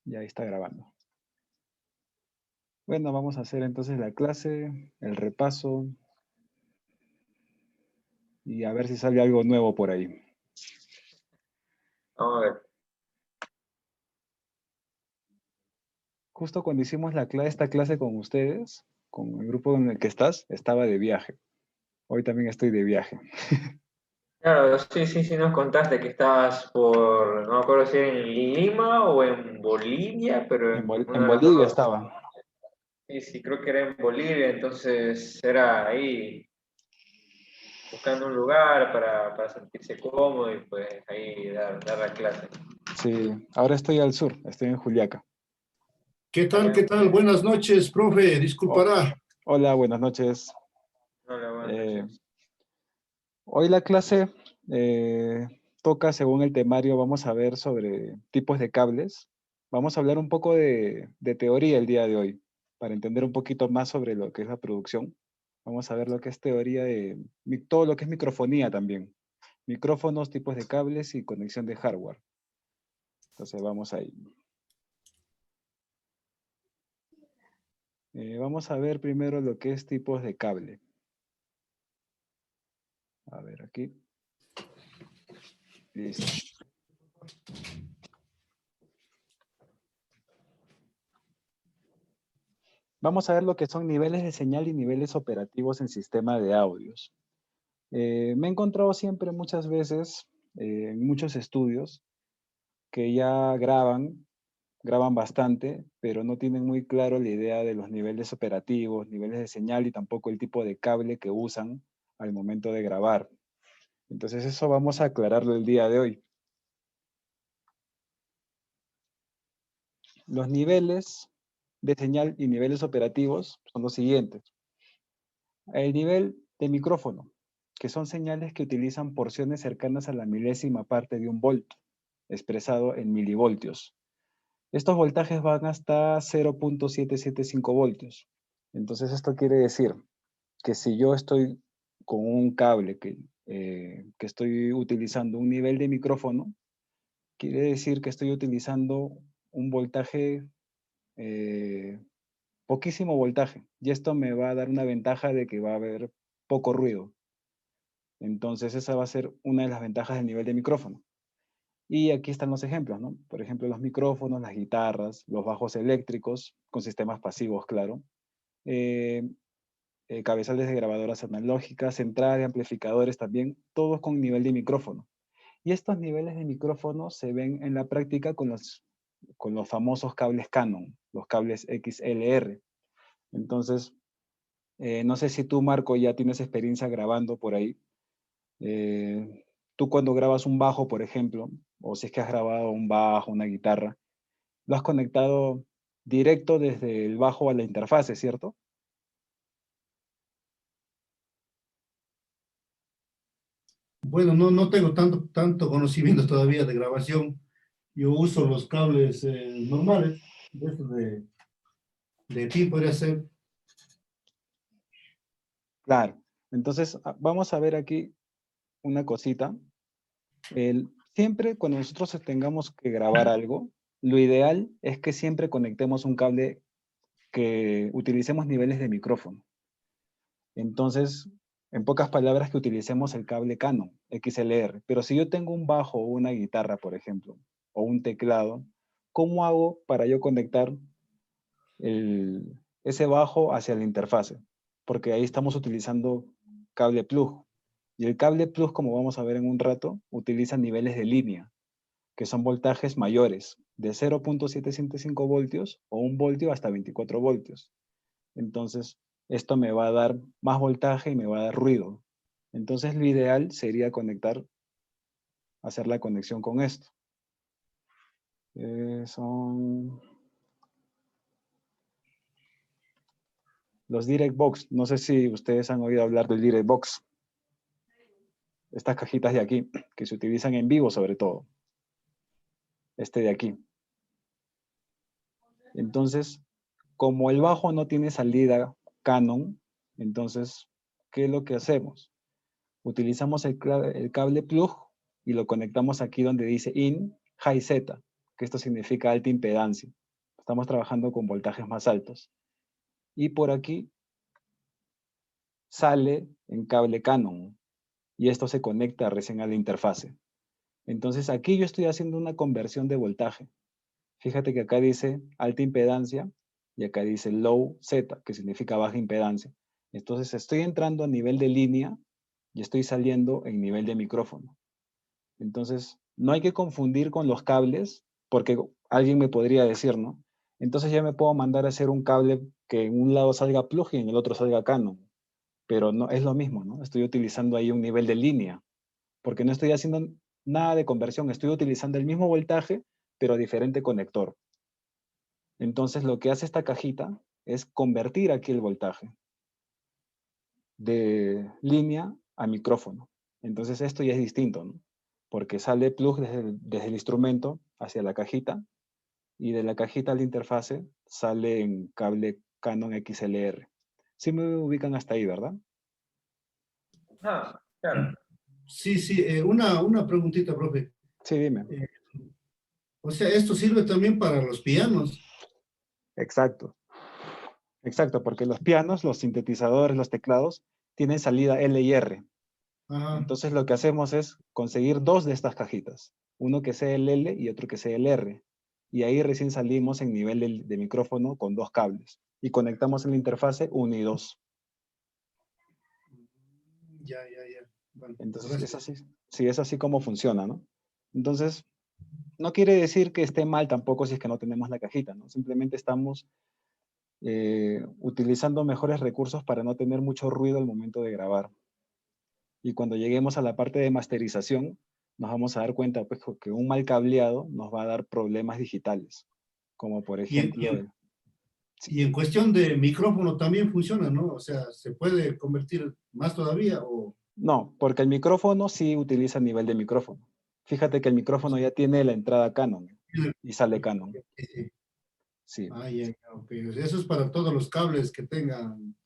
Ya está grabando. Bueno, vamos a hacer entonces la clase, el repaso y a ver si sale algo nuevo por ahí. Vamos a ver. Justo cuando hicimos esta clase con ustedes, con el grupo en el que estás, estaba de viaje. Hoy también estoy de viaje. Claro, sí, nos contaste que estabas por, no me acuerdo si era en Lima o en Bolivia, pero en En una de las Bolivia dos. estaba. Sí, creo que era en Bolivia, entonces era ahí buscando un lugar para sentirse cómodo y pues ahí dar la clase. Sí, ahora estoy al sur, estoy en Juliaca. ¿Qué tal? Allá. ¿Qué tal? Buenas noches, profe. Oh, Disculpará. hola, buenas noches. Hola, buenas Eh, noches. Hoy la clase toca, según el temario, vamos a ver sobre tipos de cables. Vamos a hablar un poco de teoría el día de hoy, para entender un poquito más sobre lo que es la producción. Vamos a ver lo que es teoría de todo lo que es microfonía también. Micrófonos, tipos de cables y conexión de hardware. Entonces vamos ahí. Vamos a ver primero lo que es tipos de cable. A ver aquí. Listo. Vamos a ver lo que son niveles de señal y niveles operativos en sistema de audios. Me he encontrado siempre muchas veces en muchos estudios que ya graban bastante, pero no tienen muy claro la idea de los niveles operativos, niveles de señal y tampoco el tipo de cable que usan al momento de grabar. Entonces eso vamos a aclararlo el día de hoy. Los niveles de señal y niveles operativos son los siguientes. El nivel de micrófono, que son señales que utilizan porciones cercanas a la milésima parte de un voltio, expresado en milivoltios. Estos voltajes van hasta 0.775 voltios. Entonces esto quiere decir que si yo estoy con un cable que estoy utilizando un nivel de micrófono, quiere decir que estoy utilizando un voltaje, eh, poquísimo voltaje. Y esto me va a dar una ventaja de que va a haber poco ruido. Entonces esa va a ser una de las ventajas del nivel de micrófono. Y aquí están los ejemplos, ¿no? Por ejemplo, los micrófonos, las guitarras, los bajos eléctricos, con sistemas pasivos, claro. eh, Cabezales de grabadoras analógicas, entrada de amplificadores también, todos con nivel de micrófono. Y estos niveles de micrófono se ven en la práctica con los famosos cables Canon, los cables XLR. Entonces, no sé si tú, Marco, ya tienes experiencia grabando por ahí. Tú cuando grabas un bajo, por ejemplo, o si es que has grabado un bajo, una guitarra, lo has conectado directo desde el bajo a la interfase, ¿cierto? Bueno, no tengo tanto conocimiento todavía de grabación. Yo uso los cables normales, de estos de ti podría ser. Claro. Entonces, vamos a ver aquí una cosita. Siempre cuando nosotros tengamos que grabar algo, lo ideal es que siempre conectemos un cable que utilicemos niveles de micrófono. Entonces, en pocas palabras, que utilicemos el cable Canon XLR. Pero si yo tengo un bajo o una guitarra, por ejemplo, o un teclado, ¿cómo hago para yo conectar ese bajo hacia la interfase? Porque ahí estamos utilizando cable plug. Y el cable plug, como vamos a ver en un rato, utiliza niveles de línea, que son voltajes mayores, de 0.775 voltios o 1 voltio hasta 24 voltios. Entonces, esto me va a dar más voltaje y me va a dar ruido. Entonces, lo ideal sería hacer la conexión con esto. Son los Direct Box. No sé si ustedes han oído hablar del Direct Box. Estas cajitas de aquí, que se utilizan en vivo sobre todo. Este de aquí. Entonces, como el bajo no tiene salida Canon, entonces, ¿qué es lo que hacemos? Utilizamos el cable plug y lo conectamos aquí donde dice in, high Z. que esto significa alta impedancia. Estamos trabajando con voltajes más altos. Y por aquí sale en cable Canon, y esto se conecta recién a la interfase. Entonces aquí yo estoy haciendo una conversión de voltaje. Fíjate que acá dice alta impedancia y acá dice low Z, que significa baja impedancia. Entonces estoy entrando a nivel de línea y estoy saliendo en nivel de micrófono. Entonces no hay que confundir con los cables, porque alguien me podría decir, ¿no? Entonces ya me puedo mandar a hacer un cable que en un lado salga plug y en el otro salga Canon. Pero no es lo mismo, ¿no? Estoy utilizando ahí un nivel de línea, porque no estoy haciendo nada de conversión, estoy utilizando el mismo voltaje, pero diferente conector. Entonces lo que hace esta cajita es convertir aquí el voltaje de línea a micrófono. Entonces esto ya es distinto, ¿no? Porque sale plug desde el instrumento hacia la cajita y de la cajita a la interfase sale en cable Canon XLR. Sí me ubican hasta ahí, ¿verdad? Ah, claro. Sí, sí, una preguntita, profe. Sí, dime. Eh, o sea, esto sirve también para los pianos. Exacto. Exacto, porque los pianos, los sintetizadores, los teclados, tienen salida L y R. Ajá. Entonces lo que hacemos es conseguir dos de estas cajitas, uno que sea el L y otro que sea el R. Y ahí recién salimos en nivel de micrófono con dos cables. Y conectamos en la interfase 1 y 2. Ya, ya, ya. Bueno, Entonces es gracias. así, sí, es así como funciona, ¿no? Entonces, no quiere decir que esté mal tampoco si es que no tenemos la cajita, ¿no? Simplemente estamos utilizando mejores recursos para no tener mucho ruido al momento de grabar. Y cuando lleguemos a la parte de masterización, nos vamos a dar cuenta pues, que un mal cableado nos va a dar problemas digitales, como por Y, en- y ejemplo, en y en cuestión de micrófono también funciona, ¿no? O sea, ¿se puede convertir más todavía o...? no, porque el micrófono sí utiliza nivel de micrófono. Fíjate que el micrófono ya tiene la entrada Canon y sale Canon. Sí, sí. Sí. Ah, ya, ya, ok. O sea, eso es para todos los cables que tengan.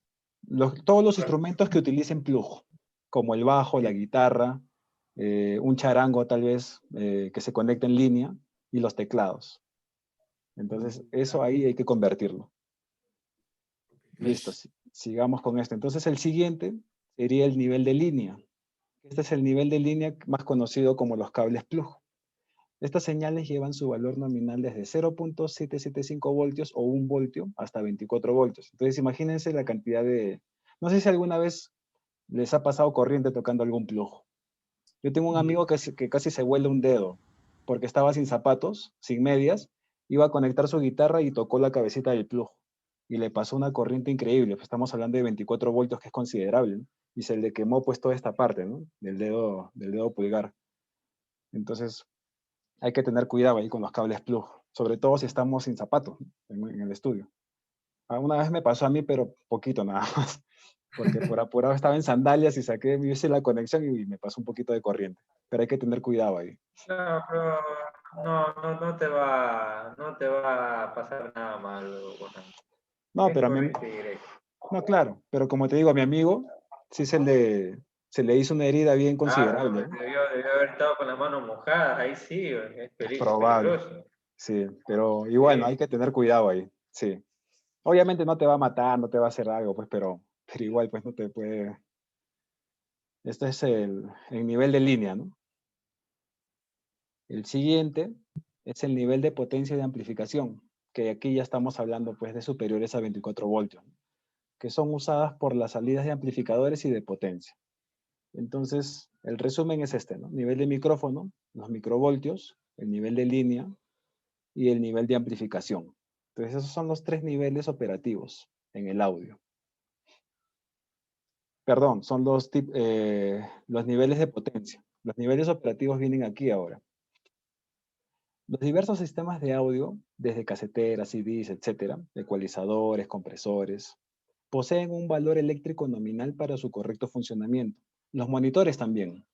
Todos los instrumentos que utilicen plug, como el bajo, la guitarra, un charango tal vez que se conecte en línea y los teclados. Entonces, eso ahí hay que convertirlo. Listo, Gracias. sigamos con esto. Entonces, el siguiente sería el nivel de línea. Este es el nivel de línea más conocido como los cables plug. Estas señales llevan su valor nominal desde 0.775 voltios o 1 voltio hasta 24 voltios. Entonces, imagínense la cantidad de... No sé si alguna vez les ha pasado corriente tocando algún plug. Yo tengo un amigo que casi se vuela un dedo porque estaba sin zapatos, sin medias, iba a conectar su guitarra y tocó la cabecita del plug. Y le pasó una corriente increíble. Pues estamos hablando de 24 voltios, que es considerable, ¿no? Y se le quemó pues toda esta parte, ¿no? Del dedo pulgar. Entonces hay que tener cuidado ahí con los cables plug, sobre todo si estamos sin zapatos, ¿no? en el estudio. Una vez me pasó a mí, pero poquito nada más, porque por apurado estaba en sandalias y hice la conexión y me pasó un poquito de corriente. Pero hay que tener cuidado ahí. No, pero no te va a pasar nada malo, bueno, No, es pero corriente directa. no, claro, pero como te digo, a mi amigo sí se le hizo una herida bien Ah, considerable, no, ¿eh? debió haber estado con las manos mojadas, ahí sí, Es es probable, peligroso. sí, pero igual, ¿no? Sí, Hay que tener cuidado ahí, sí. Obviamente no te va a matar, no te va a hacer algo, pues, pero igual, pues no te puede. Este es el nivel de línea, ¿no? El siguiente es el nivel de potencia de amplificación, que aquí ya estamos hablando pues de superiores a 24 voltios, ¿no? Que son usadas por las salidas de amplificadores y de potencia. Entonces, el resumen es este, ¿no? Nivel de micrófono, los microvoltios, el nivel de línea y el nivel de amplificación. Entonces, esos son los tres niveles operativos en el audio. Perdón, son los niveles de potencia. Los niveles operativos vienen aquí ahora. Los diversos sistemas de audio, desde caseteras, CDs, etcétera, ecualizadores, compresores, poseen un valor eléctrico nominal para su correcto funcionamiento. Los monitores también.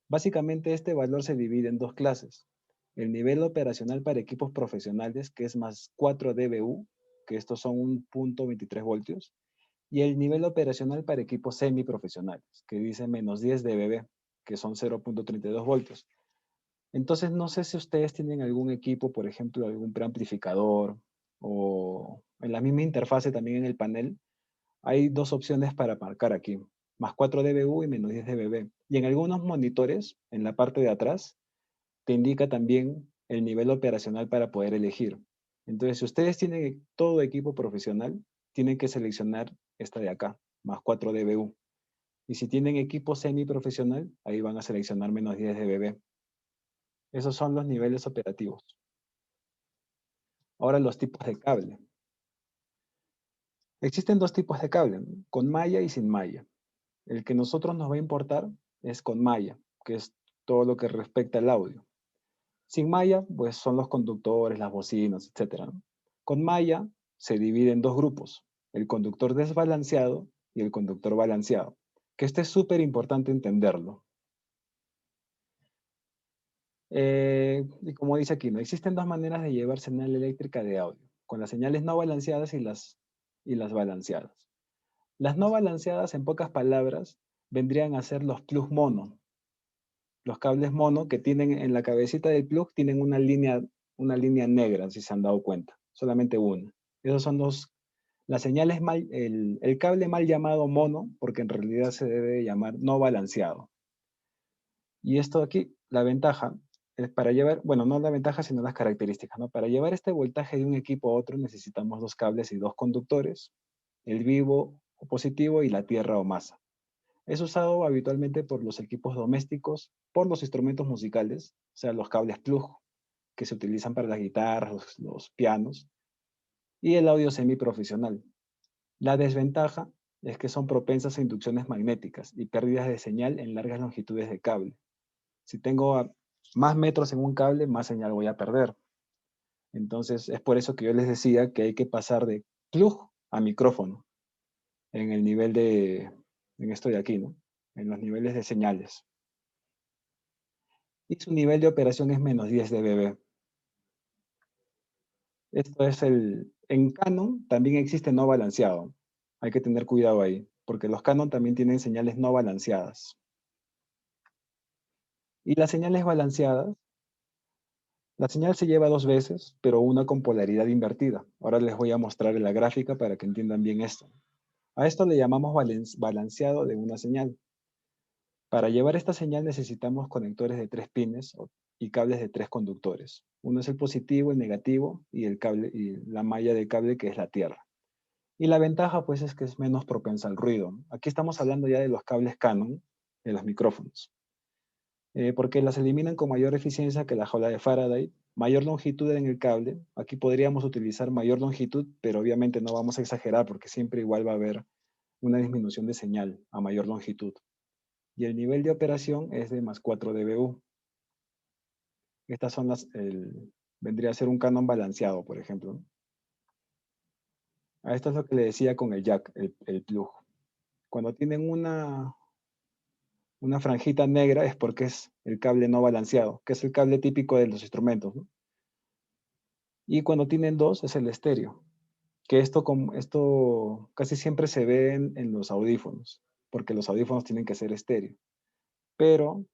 Básicamente este valor se divide en dos clases. El nivel operacional para equipos profesionales, que es más 4 dBu, que estos son 1.23 voltios, y el nivel operacional para equipos semiprofesionales, que dice menos 10 dBb, que son 0.32 voltios. Entonces, no sé si ustedes tienen algún equipo, por ejemplo, algún preamplificador o en la misma interfase también en el panel, hay dos opciones para marcar aquí, más 4 dBu y menos 10 dBm. Y en algunos monitores, en la parte de atrás, te indica también el nivel operacional para poder elegir. Entonces, si ustedes tienen todo equipo profesional, tienen que seleccionar esta de acá, más 4 dBu. Y si tienen equipo semiprofesional, ahí van a seleccionar menos 10 dBm. Esos son los niveles operativos. Ahora los tipos de cable. Existen dos tipos de cable, ¿no? Con malla y sin malla. El que nosotros nos va a importar es con malla, que es todo lo que respecta al audio. Sin malla, pues son los conductores, las bocinas, etc., ¿no? Con malla se divide en dos grupos, el conductor desbalanceado y el conductor balanceado, que este es súper importante entenderlo. Y como dice aquí, ¿no? Existen dos maneras de llevar señal eléctrica de audio, con las señales no balanceadas y las balanceadas. Las no balanceadas, en pocas palabras, vendrían a ser los plug mono. Los cables mono que tienen en la cabecita del plug tienen una línea negra, si se han dado cuenta, solamente una. Esos son las señales el cable mal llamado mono, porque en realidad se debe llamar no balanceado. Y esto aquí, la ventaja, es para llevar, bueno, no la ventaja, sino las características, ¿no? Para llevar este voltaje de un equipo a otro necesitamos dos cables y dos conductores, el vivo o positivo y la tierra o masa. Es usado habitualmente por los equipos domésticos, por los instrumentos musicales, o sea, los cables plug que se utilizan para las guitarras, los pianos, y el audio semiprofesional. La desventaja es que son propensas a inducciones magnéticas y pérdidas de señal en largas longitudes de cable. Si tengo más metros en un cable, más señal voy a perder. Entonces, es por eso que yo les decía que hay que pasar de plug a micrófono en el nivel en esto de aquí, ¿no? En los niveles de señales. Y su nivel de operación es menos 10 dB. Esto es en Canon también existe no balanceado. Hay que tener cuidado ahí, porque los Canon también tienen señales no balanceadas. Y las señales balanceadas, la señal se lleva dos veces, pero una con polaridad invertida. Ahora les voy a mostrar en la gráfica para que entiendan bien esto. A esto le llamamos balanceado de una señal. Para llevar esta señal necesitamos conectores de 3 pines y cables de 3 conductores. Uno es el positivo, el negativo y el cable y la malla de cable que es la tierra. Y la ventaja pues es que es menos propensa al ruido. Aquí estamos hablando ya de los cables Canon, de los micrófonos. Porque las eliminan con mayor eficiencia que la jaula de Faraday, mayor longitud en el cable. Aquí podríamos utilizar mayor longitud, pero obviamente no vamos a exagerar porque siempre igual va a haber una disminución de señal a mayor longitud. Y el nivel de operación es de más 4 dBu. Estas son vendría a ser un Canon balanceado, por ejemplo, ¿no? A esto es lo que le decía con el jack, el plug. Cuando tienen una franjita negra es porque es el cable no balanceado, que es el cable típico de los instrumentos, ¿no? Y cuando tienen dos es el estéreo, que esto casi siempre se ve en los audífonos, porque los audífonos tienen que ser estéreo. Pero,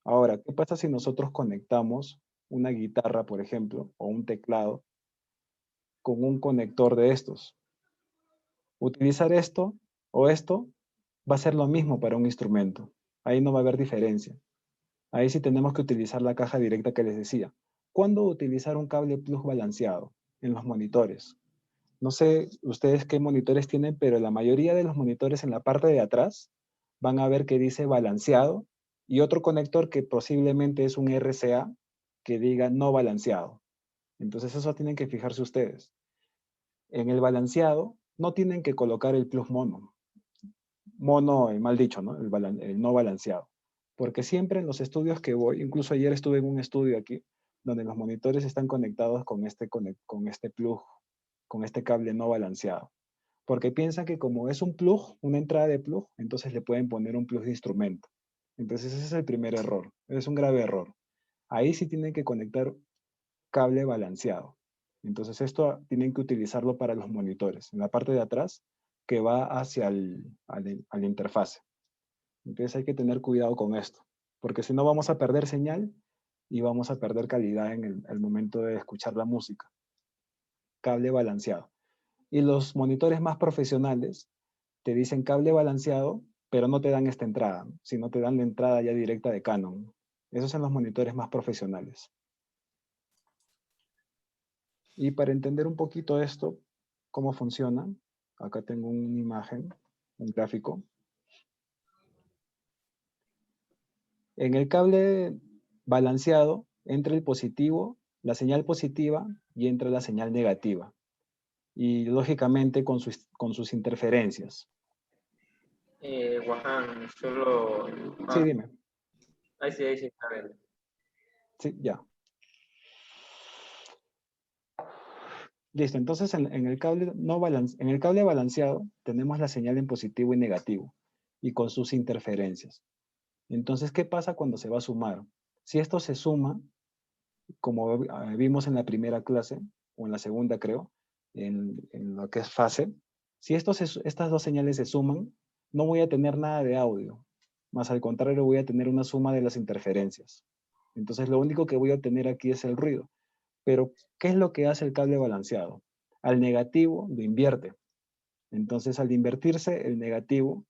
ahora, ¿qué pasa si nosotros conectamos una guitarra, por ejemplo, o un teclado con un conector de estos? Utilizar esto o esto va a ser lo mismo para un instrumento. Ahí no va a haber diferencia. Ahí sí tenemos que utilizar la caja directa que les decía. ¿Cuándo utilizar un cable plug balanceado? En los monitores. No sé ustedes qué monitores tienen, pero la mayoría de los monitores en la parte de atrás van a ver que dice balanceado y otro conector que posiblemente es un RCA que diga no balanceado. Entonces eso tienen que fijarse ustedes. En el balanceado no tienen que colocar el plug mono. Mono, mal dicho, ¿no? El no balanceado. Porque siempre en los estudios que voy, incluso ayer estuve en un estudio aquí, donde los monitores están conectados con este plug, con este cable no balanceado. Porque piensan que como es un plug, una entrada de plug, entonces le pueden poner un plug de instrumento. Entonces ese es el primer error. Es un grave error. Ahí sí tienen que conectar cable balanceado. Entonces esto tienen que utilizarlo para los monitores, en la parte de atrás que va hacia la interfase. Entonces hay que tener cuidado con esto, porque si no vamos a perder señal y vamos a perder calidad en el momento de escuchar la música. Cable balanceado. Y los monitores más profesionales te dicen cable balanceado, pero no te dan esta entrada, sino te dan la entrada ya directa de Canon. Esos son los monitores más profesionales. Y para entender un poquito esto, cómo funciona, acá tengo una imagen, un gráfico. En el cable balanceado entra el positivo, la señal positiva y entra la señal negativa. Y lógicamente con sus interferencias. Wahan, solo... Sí, dime. Ahí sí, está bien. Sí, ya. Listo, entonces en el cable, en el cable balanceado tenemos la señal en positivo y negativo y con sus interferencias. Entonces, ¿qué pasa cuando se va a sumar? Si esto se suma, como vimos en la primera clase, o en la segunda creo, en lo que es fase, si estas dos señales se suman, no voy a tener nada de audio, más al contrario voy a tener una suma de las interferencias. Entonces lo único que voy a obtener aquí es el ruido. Pero, ¿qué es lo que hace el cable balanceado? Al negativo lo invierte. Entonces, al invertirse el negativo,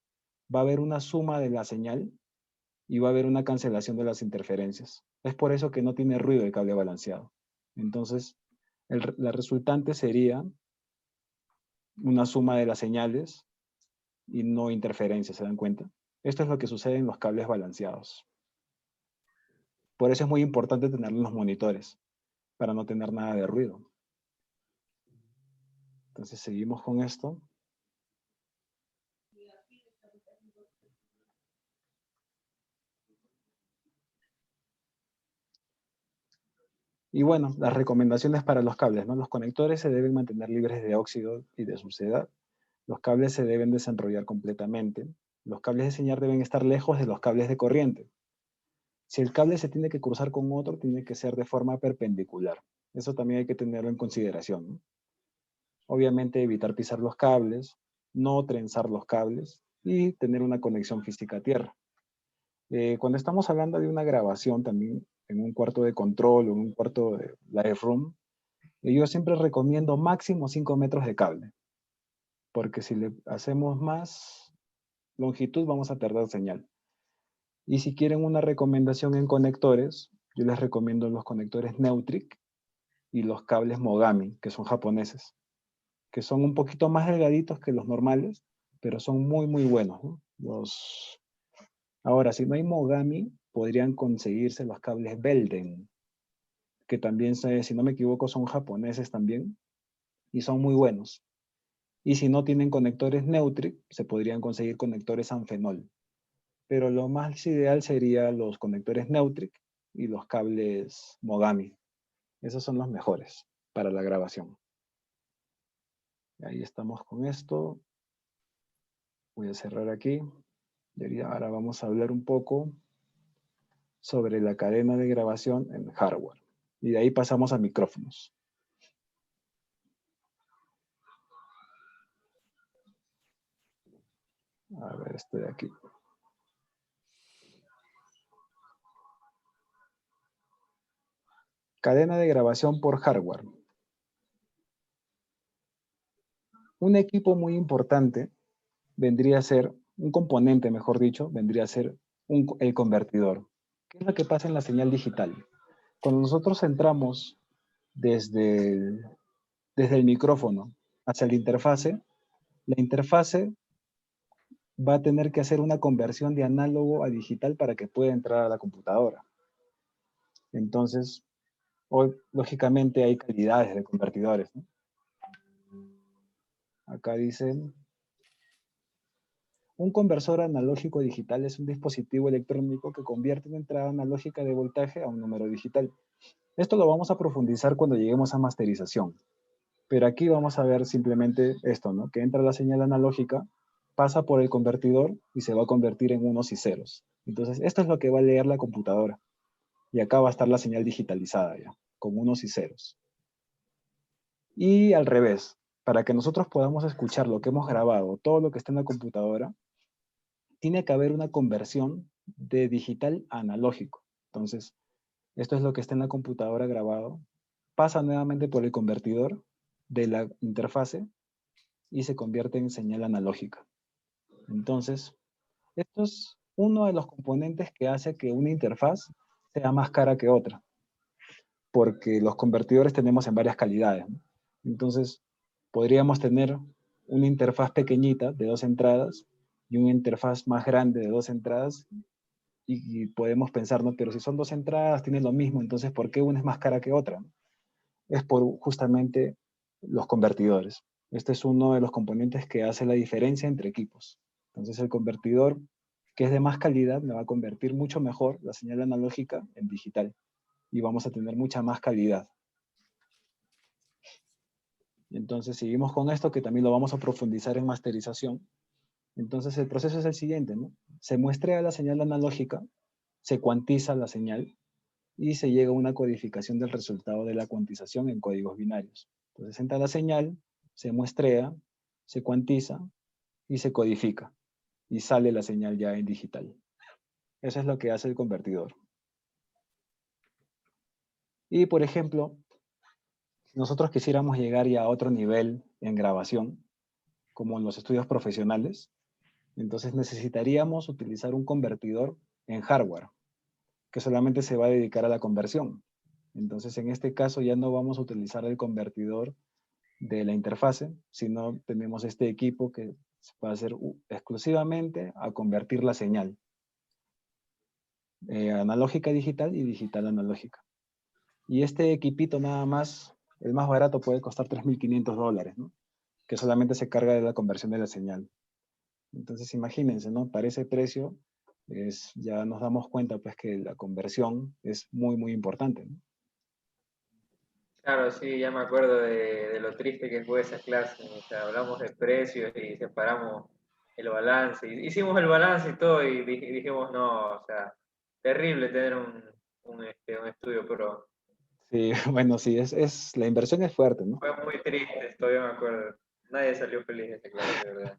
va a haber una suma de la señal y va a haber una cancelación de las interferencias. Es por eso que no tiene ruido el cable balanceado. Entonces, la resultante sería una suma de las señales y no interferencias, ¿se dan cuenta? Esto es lo que sucede en los cables balanceados. Por eso es muy importante tenerlo en los monitores, para no tener nada de ruido. Entonces, seguimos con esto. Y bueno, las recomendaciones para los cables, ¿no? Los conectores se deben mantener libres de óxido y de suciedad. Los cables se deben desenrollar completamente. Los cables de señal deben estar lejos de los cables de corriente. Si el cable se tiene que cruzar con otro, tiene que ser de forma perpendicular. Eso también hay que tenerlo en consideración, ¿no? Obviamente evitar pisar los cables, no trenzar los cables y tener una conexión física a tierra. Cuando estamos hablando de una grabación también en un cuarto de control o en un cuarto de live room, yo siempre recomiendo máximo 5 metros de cable, porque si le hacemos más longitud vamos a perder señal. Y si quieren una recomendación en conectores, yo les recomiendo los conectores Neutric y los cables Mogami, que son japoneses, que son un poquito más delgaditos que los normales, pero son muy, muy buenos, ¿no? Ahora, si no hay Mogami, podrían conseguirse los cables Belden, que también, si no me equivoco, son japoneses también, y son muy buenos. Y si no tienen conectores Neutric, se podrían conseguir conectores Anfenol. Pero lo más ideal sería los conectores Neutric y los cables Mogami. Esos son los mejores para la grabación. Ahí estamos con esto. Voy a cerrar aquí. Y ahora vamos a hablar un poco sobre la cadena de grabación en hardware. Y de ahí pasamos a micrófonos. A ver, estoy aquí. Cadena de grabación por hardware. Un equipo muy importante vendría a ser, un componente, mejor dicho, vendría a ser el convertidor. ¿Qué es lo que pasa en la señal digital? Cuando nosotros entramos desde el micrófono hacia la interfase va a tener que hacer una conversión de análogo a digital para que pueda entrar a la computadora. Entonces, hoy, lógicamente, hay calidades de convertidores, ¿no? Acá dicen, un conversor analógico digital es un dispositivo electrónico que convierte una entrada analógica de voltaje a un número digital. Esto lo vamos a profundizar cuando lleguemos a masterización. Pero aquí vamos a ver simplemente esto, ¿no? Que entra la señal analógica, pasa por el convertidor y se va a convertir en unos y ceros. Entonces, esto es lo que va a leer la computadora. Y acá va a estar la señal digitalizada ya, con unos y ceros. Y al revés, para que nosotros podamos escuchar lo que hemos grabado, todo lo que está en la computadora, tiene que haber una conversión de digital a analógico. Entonces, Esto es lo que está en la computadora grabado. Pasa nuevamente por el convertidor de la interfase y se convierte en señal analógica. Entonces, esto es uno de los componentes que hace que una interfaz sea más cara que otra, porque los convertidores tenemos en varias calidades, ¿no? Entonces, podríamos tener una interfaz pequeñita de 2 entradas y una interfaz más grande de 2 entradas y podemos pensar, ¿no? Pero si son 2 entradas, tienen lo mismo, entonces, ¿por qué una es más cara que otra? Es por justamente los convertidores. Este es uno de los componentes que hace la diferencia entre equipos. Entonces, el convertidor que es de más calidad me va a convertir mucho mejor la señal analógica en digital y vamos a tener mucha más calidad. Entonces, seguimos con esto que también lo vamos a profundizar en masterización. Entonces, el proceso es el siguiente, ¿no? Se muestra la señal analógica, se cuantiza la señal y se llega a una codificación del resultado de la cuantización en códigos binarios. Entonces entra la señal, se muestrea, se cuantiza y se codifica. Y sale la señal ya en digital. Eso es lo que hace el convertidor. Y por ejemplo, si nosotros quisiéramos llegar ya a otro nivel en grabación, como en los estudios profesionales, entonces necesitaríamos utilizar un convertidor en hardware, que solamente se va a dedicar a la conversión. Entonces, en este caso ya no vamos a utilizar el convertidor de la interfase, sino tenemos este equipo que va a ser exclusivamente a convertir la señal analógica a digital y digital a analógica. Y este equipito nada más, el más barato puede costar $3.500, ¿no? Que solamente se carga de la conversión de la señal. Entonces imagínense, ¿no? Para ese precio ya nos damos cuenta pues que la conversión es muy, muy importante, ¿no? Claro, sí, ya me acuerdo de lo triste que fue esa clase. O sea, hablamos de precios y separamos el balance. Hicimos el balance y todo y dijimos, no, o sea, terrible tener un estudio pro. Sí, bueno, sí, la inversión es fuerte, ¿no? Fue muy triste, todavía me acuerdo. Nadie salió feliz de esa clase, de verdad.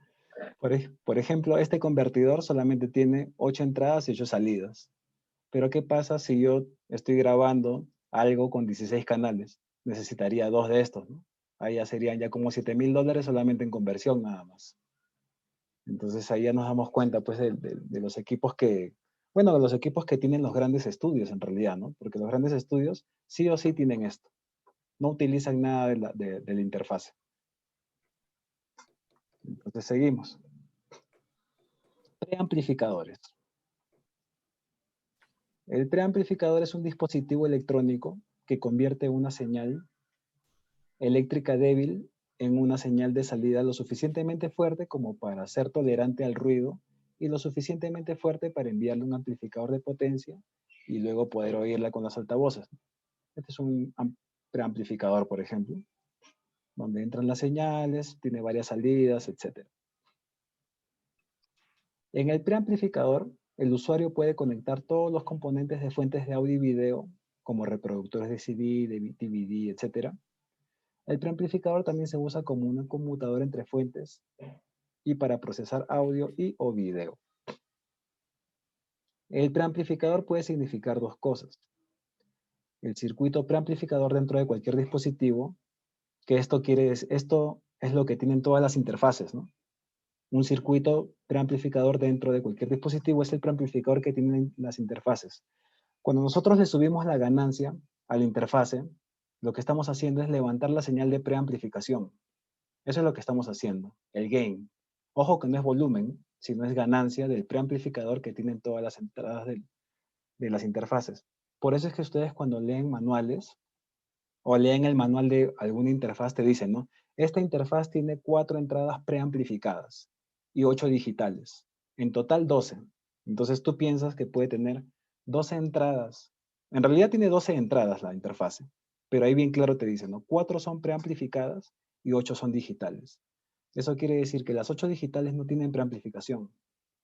Por ejemplo, este convertidor solamente tiene 8 entradas y 8 salidas. Pero ¿qué pasa si yo estoy grabando algo con 16 canales? Necesitaría 2 de estos, ¿no? Ahí ya serían ya como $7.000 solamente en conversión nada más. Entonces ahí ya nos damos cuenta pues de los equipos bueno, de los equipos que tienen los grandes estudios en realidad, ¿no? Porque los grandes estudios sí o sí tienen esto. No utilizan nada de la interfase. Entonces seguimos. Preamplificadores. El preamplificador es un dispositivo electrónico que convierte una señal eléctrica débil en una señal de salida lo suficientemente fuerte como para ser tolerante al ruido y lo suficientemente fuerte para enviarle un amplificador de potencia y luego poder oírla con los altavoces. Este es un preamplificador, por ejemplo, donde entran las señales, tiene varias salidas, etc. En el preamplificador, el usuario puede conectar todos los componentes de fuentes de audio y video, como reproductores de CD, de DVD, etc. El preamplificador también se usa como un conmutador entre fuentes y para procesar audio y o video. El preamplificador puede significar 2 cosas. El circuito preamplificador dentro de cualquier dispositivo, que esto es lo que tienen todas las interfaces, ¿no? Un circuito preamplificador dentro de cualquier dispositivo es el preamplificador que tienen las interfaces. Cuando nosotros le subimos la ganancia a la interfase, lo que estamos haciendo es levantar la señal de preamplificación. Eso es lo que estamos haciendo, el gain. Ojo que no es volumen, sino es ganancia del preamplificador que tienen todas las entradas de las interfaces. Por eso es que ustedes cuando leen manuales o leen el manual de alguna interfaz te dicen, ¿no? Esta interfaz tiene 4 entradas preamplificadas y 8 digitales. En total 12. Entonces tú piensas que puede tener 12 entradas. En realidad tiene 12 entradas la interfase, pero ahí bien claro te dice, ¿no? 4 son preamplificadas y 8 son digitales. Eso quiere decir que las 8 digitales no tienen preamplificación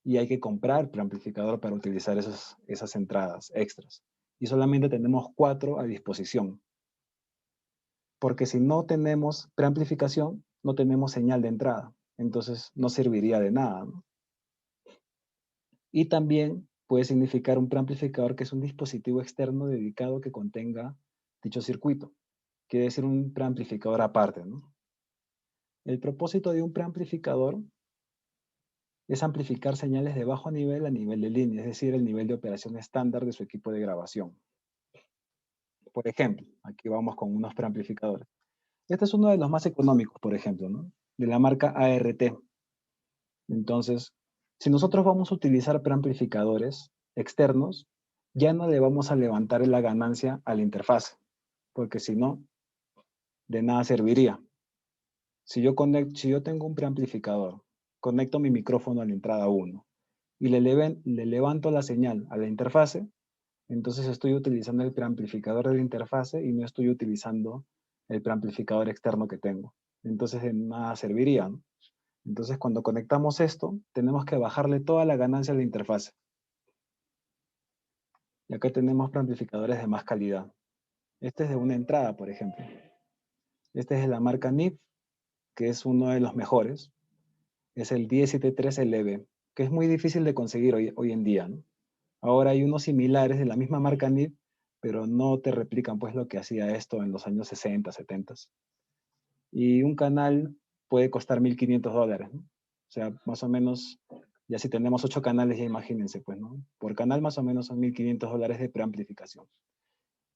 y hay que comprar preamplificador para utilizar esas entradas extras. Y solamente tenemos 4 a disposición. Porque si no tenemos preamplificación, no tenemos señal de entrada. Entonces no serviría de nada, ¿no? Y también puede significar un preamplificador que es un dispositivo externo dedicado que contenga dicho circuito. Quiere decir un preamplificador aparte, ¿no? El propósito de un preamplificador es amplificar señales de bajo nivel a nivel de línea, es decir, el nivel de operación estándar de su equipo de grabación. Por ejemplo, aquí vamos con unos preamplificadores. Este es uno de los más económicos, por ejemplo, ¿no? De la marca ART. Entonces, si nosotros vamos a utilizar preamplificadores externos, ya no le vamos a levantar la ganancia a la interfaz, porque si no, de nada serviría. Si yo tengo un preamplificador, conecto mi micrófono a la entrada 1 y le levanto la señal a la interfase, entonces estoy utilizando el preamplificador de la interfase y no estoy utilizando el preamplificador externo que tengo. Entonces de nada serviría, ¿no? Entonces cuando conectamos esto, tenemos que bajarle toda la ganancia a la interfase. Y acá tenemos preamplificadores de más calidad. Este es de una entrada, por ejemplo. Este es de la marca NIF, que es uno de los mejores. Es el 1073 LB, que es muy difícil de conseguir hoy en día, ¿no? Ahora hay unos similares de la misma marca NIF, pero no te replican pues lo que hacía esto en los años 60, 70. Y un canal puede costar $1,500, ¿no? O sea, más o menos, ya si tenemos 8 canales, ya imagínense, pues, ¿no? Por canal más o menos son $1,500 de preamplificación.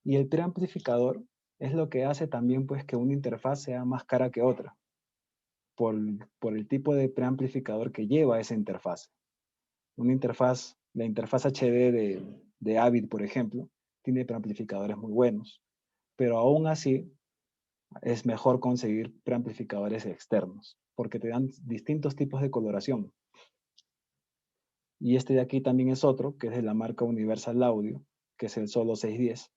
Y el preamplificador es lo que hace también, pues, que una interfaz sea más cara que otra, por el tipo de preamplificador que lleva esa interfaz. Una interfaz, la interfaz HD de Avid, por ejemplo, tiene preamplificadores muy buenos, pero aún así es mejor conseguir preamplificadores externos, porque te dan distintos tipos de coloración. Y este de aquí también es otro, que es de la marca Universal Audio, que es el Solo 610.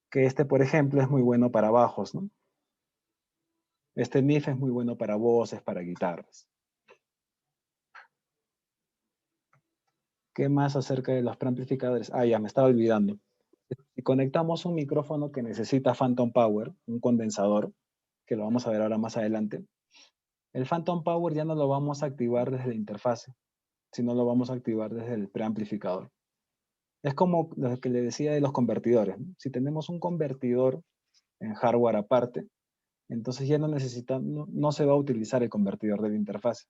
Que este, por ejemplo, es muy bueno para bajos, ¿no? Este NIF es muy bueno para voces, para guitarras. ¿Qué más acerca de los preamplificadores? Ah, ya me estaba olvidando. Si conectamos un micrófono que necesita Phantom Power, un condensador, que lo vamos a ver ahora más adelante, el Phantom Power ya no lo vamos a activar desde la interfase, sino lo vamos a activar desde el preamplificador. Es como lo que le decía de los convertidores, ¿no? Si tenemos un convertidor en hardware aparte, entonces ya no se va a utilizar el convertidor de la interfase.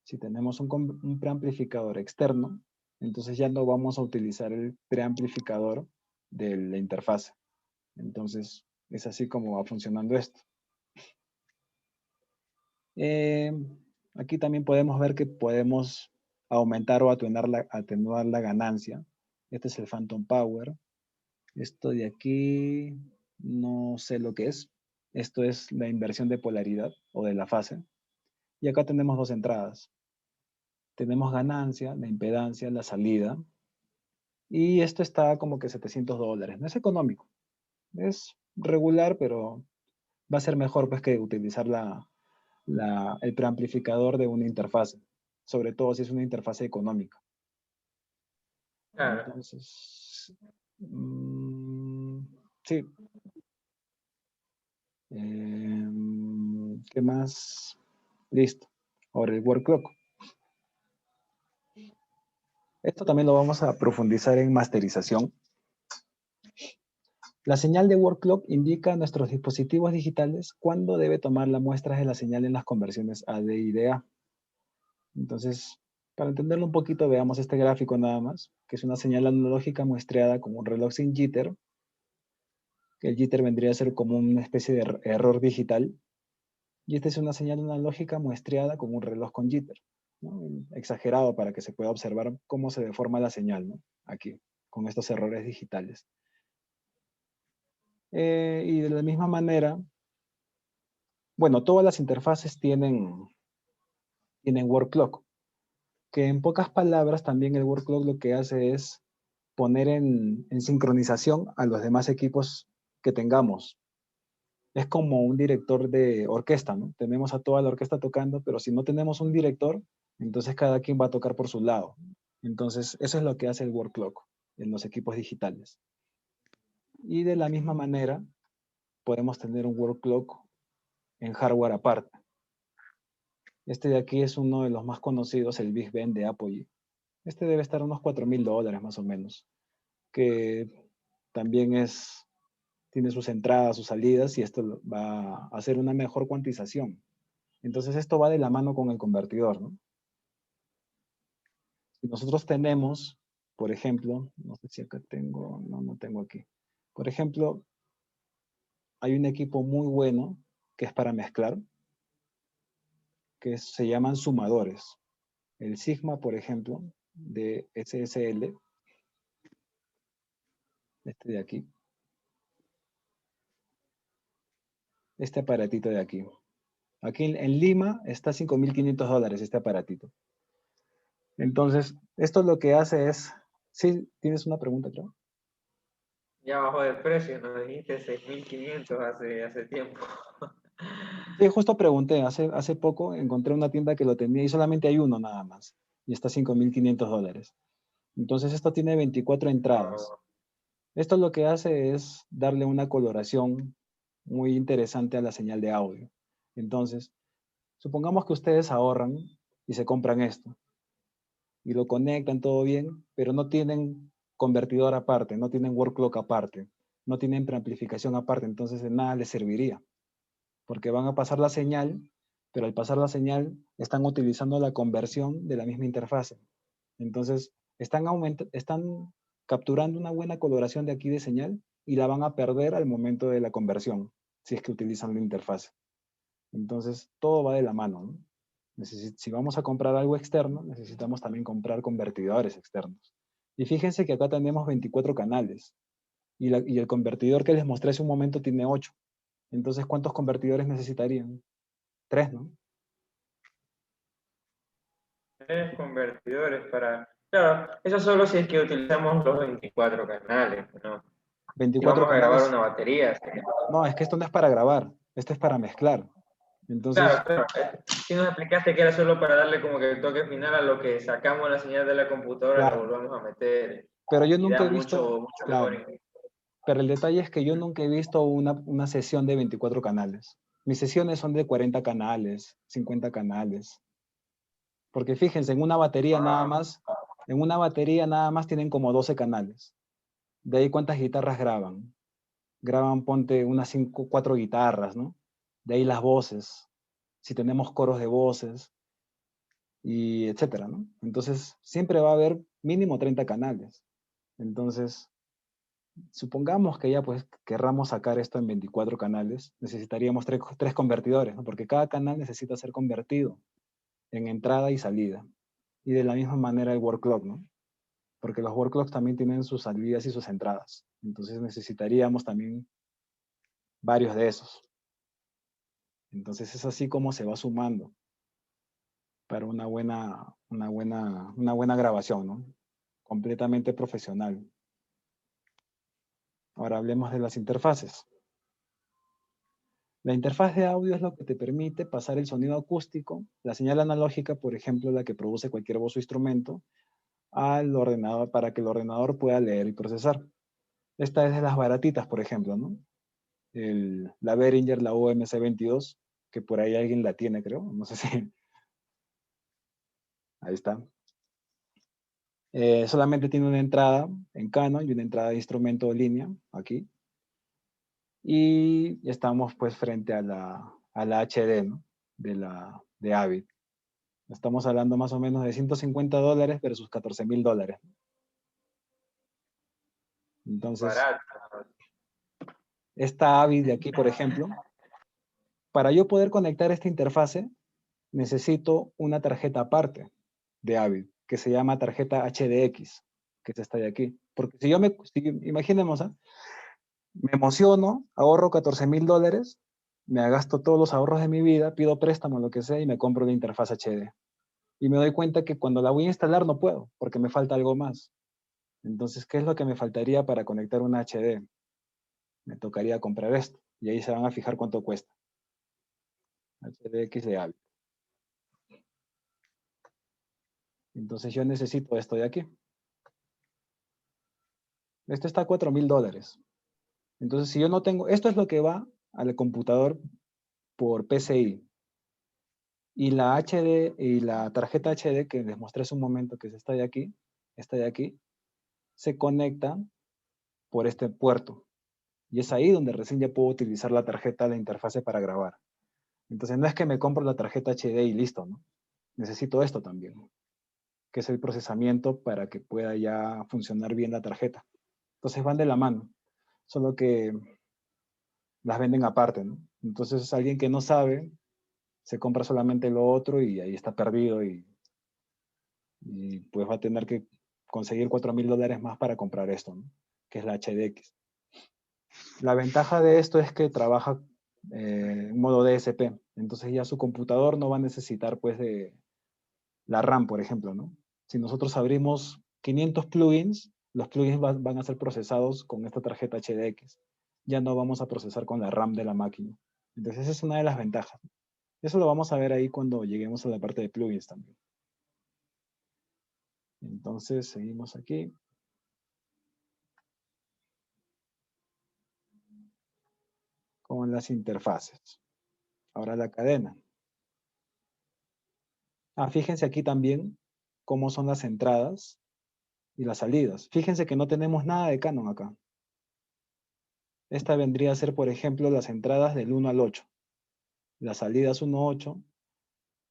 Si tenemos un preamplificador externo, entonces ya no vamos a utilizar el preamplificador de la interfase. Entonces, es así como va funcionando esto. Aquí también podemos ver que podemos aumentar o atenuar la ganancia. Este es el Phantom Power. Esto de aquí, no sé lo que es. Esto es la inversión de polaridad o de la fase. Y acá tenemos dos entradas. Tenemos ganancia, la impedancia, la salida. Y esto está como que $700. No es económico. Es regular, pero va a ser mejor pues que utilizar el preamplificador de una interfase. Sobre todo si es una interfase económica. Claro. Entonces, sí. ¿Qué más? Listo. Ahora el word clock. Esto también lo vamos a profundizar en masterización. La señal de word clock indica a nuestros dispositivos digitales cuándo debe tomar la muestra de la señal en las conversiones AD y DA. Entonces, para entenderlo un poquito, veamos este gráfico nada más, que es una señal analógica muestreada con un reloj sin jitter. Que el jitter vendría a ser como una especie de error digital. Y esta es una señal analógica muestreada con un reloj con jitter, ¿no? Exagerado para que se pueda observar cómo se deforma la señal, ¿no? Aquí, con estos errores digitales. Y de la misma manera, bueno, todas las interfaces tienen word clock, que en pocas palabras también el word clock lo que hace es poner en sincronización a los demás equipos que tengamos. Es como un director de orquesta, ¿no? Tenemos a toda la orquesta tocando, pero si no tenemos un director, entonces cada quien va a tocar por su lado. Entonces, eso es lo que hace el word clock en los equipos digitales. Y de la misma manera, podemos tener un word clock en hardware aparte. Este de aquí es uno de los más conocidos, el Big Ben de Apogee. Este debe estar unos $4.000 más o menos, que también tiene sus entradas, sus salidas, y esto va a hacer una mejor cuantización. Entonces esto va de la mano con el convertidor, ¿no? Si nosotros tenemos, por ejemplo, no sé si acá tengo, no tengo aquí. Por ejemplo, hay un equipo muy bueno que es para mezclar, que se llaman sumadores. El Sigma, por ejemplo, de SSL, este de aquí, este aparatito de aquí. Aquí en Lima está $5.500 este aparatito. Entonces, esto lo que hace es, sí, tienes una pregunta, creo. Ya bajó de precio, nos dijiste 6.500 hace tiempo. Sí, justo pregunté, hace poco encontré una tienda que lo tenía y solamente hay uno nada más. Y está $5.500. Entonces esto tiene 24 entradas. Oh, Esto lo que hace es darle una coloración muy interesante a la señal de audio. Entonces, supongamos que ustedes ahorran y se compran esto y lo conectan todo bien, pero no tienen convertidor aparte, no tienen word clock aparte, no tienen preamplificación aparte, entonces de nada les serviría, porque van a pasar la señal, pero al pasar la señal están utilizando la conversión de la misma interfase. Entonces, están capturando una buena coloración de aquí de señal y la van a perder al momento de la conversión, si es que utilizan la interfase. Entonces, todo va de la mano, ¿no? Si vamos a comprar algo externo, necesitamos también comprar convertidores externos. Y fíjense que acá tenemos 24 canales y el convertidor que les mostré hace un momento tiene 8. Entonces, ¿cuántos convertidores necesitarían? 3, ¿no? 3 convertidores para... Claro, eso solo si es que utilizamos los 24 canales, ¿no? Si 24 vamos a grabar canales. una batería, No, es que esto no es para grabar, esto es para mezclar. Entonces, claro, claro. Si nos explicaste que era solo para darle como que el toque final a lo que sacamos la señal de la computadora, la claro, volvamos a meter pero yo y da nunca he mucho, visto, mucho claro, mejor. pero el detalle es que yo nunca he visto una sesión de 24 canales. Mis sesiones son de 40 canales, 50 canales. Porque fíjense, Ah, en una batería nada más tienen como 12 canales. De ahí cuántas guitarras graban. Graban, ponte, unas 5, 4 guitarras, ¿no? De ahí las voces, si tenemos coros de voces, y etcétera, ¿no? Entonces, siempre va a haber mínimo 30 canales. Entonces, supongamos que ya pues querramos sacar esto en 24 canales, necesitaríamos tres convertidores, ¿no? Porque cada canal necesita ser convertido en entrada y salida. Y de la misma manera el word clock, ¿no? Porque los word clocks también tienen sus salidas y sus entradas. Entonces necesitaríamos también varios de esos. Entonces es así como se va sumando para una buena grabación, ¿no? Completamente profesional. Ahora hablemos de las interfaces. La interfaz de audio es lo que te permite pasar el sonido acústico, la señal analógica, por ejemplo, la que produce cualquier voz o instrumento, al ordenador para que el ordenador pueda leer y procesar. Esta es de las baratitas, por ejemplo, ¿no? La Behringer, la UMC22, que por ahí alguien la tiene, creo. No sé si. Ahí está. Solamente tiene una entrada en Canon y una entrada de instrumento de línea, aquí. Y estamos pues frente a la HD, ¿no? De Avid. Estamos hablando más o menos de $150 versus $14.000. Entonces, barato. esta Avid de aquí, por ejemplo, para yo poder conectar esta interfase, necesito una tarjeta aparte de Avid, que se llama tarjeta HDX, que es esta de aquí. Porque imaginemos, ¿eh? Me emociono, ahorro $14.000, me gasto todos los ahorros de mi vida, pido préstamo, lo que sea, y me compro la interfaz HD. Y me doy cuenta que cuando la voy a instalar no puedo, porque me falta algo más. Entonces, ¿qué es lo que me faltaría para conectar una HD? Me tocaría comprar esto. Y ahí se van a fijar cuánto cuesta. HDX de Avid. Entonces yo necesito esto de aquí. Este está a $4.000. Entonces, si yo no tengo, esto es lo que va al computador por PCI. Y la HD y la tarjeta HD que les mostré hace un momento, que es esta de aquí, se conectan por este puerto. Y es ahí donde recién ya puedo utilizar la tarjeta, la interfase para grabar. Entonces no es que me compro la tarjeta HD y listo, ¿no? Necesito esto también, que es el procesamiento para que pueda ya funcionar bien la tarjeta. Entonces van de la mano, solo que las venden aparte, ¿no? Entonces alguien que no sabe se compra solamente lo otro y ahí está perdido y pues va a tener que conseguir $4,000 más para comprar esto, ¿no? Que es la HDX. La ventaja de esto es que trabaja en modo DSP, entonces ya su computador no va a necesitar pues de la RAM, por ejemplo, ¿no? Si nosotros abrimos 500 plugins, los plugins van a ser procesados con esta tarjeta HDX. Ya no vamos a procesar con la RAM de la máquina. Entonces esa es una de las ventajas. Eso lo vamos a ver ahí cuando lleguemos a la parte de plugins también. Entonces seguimos aquí. Con las interfaces. Ahora la cadena. Fíjense aquí también cómo son las entradas y las salidas. Fíjense que no tenemos nada de Canon acá. Esta vendría a ser, por ejemplo, las entradas del 1 al 8. Las salidas 1 a 8,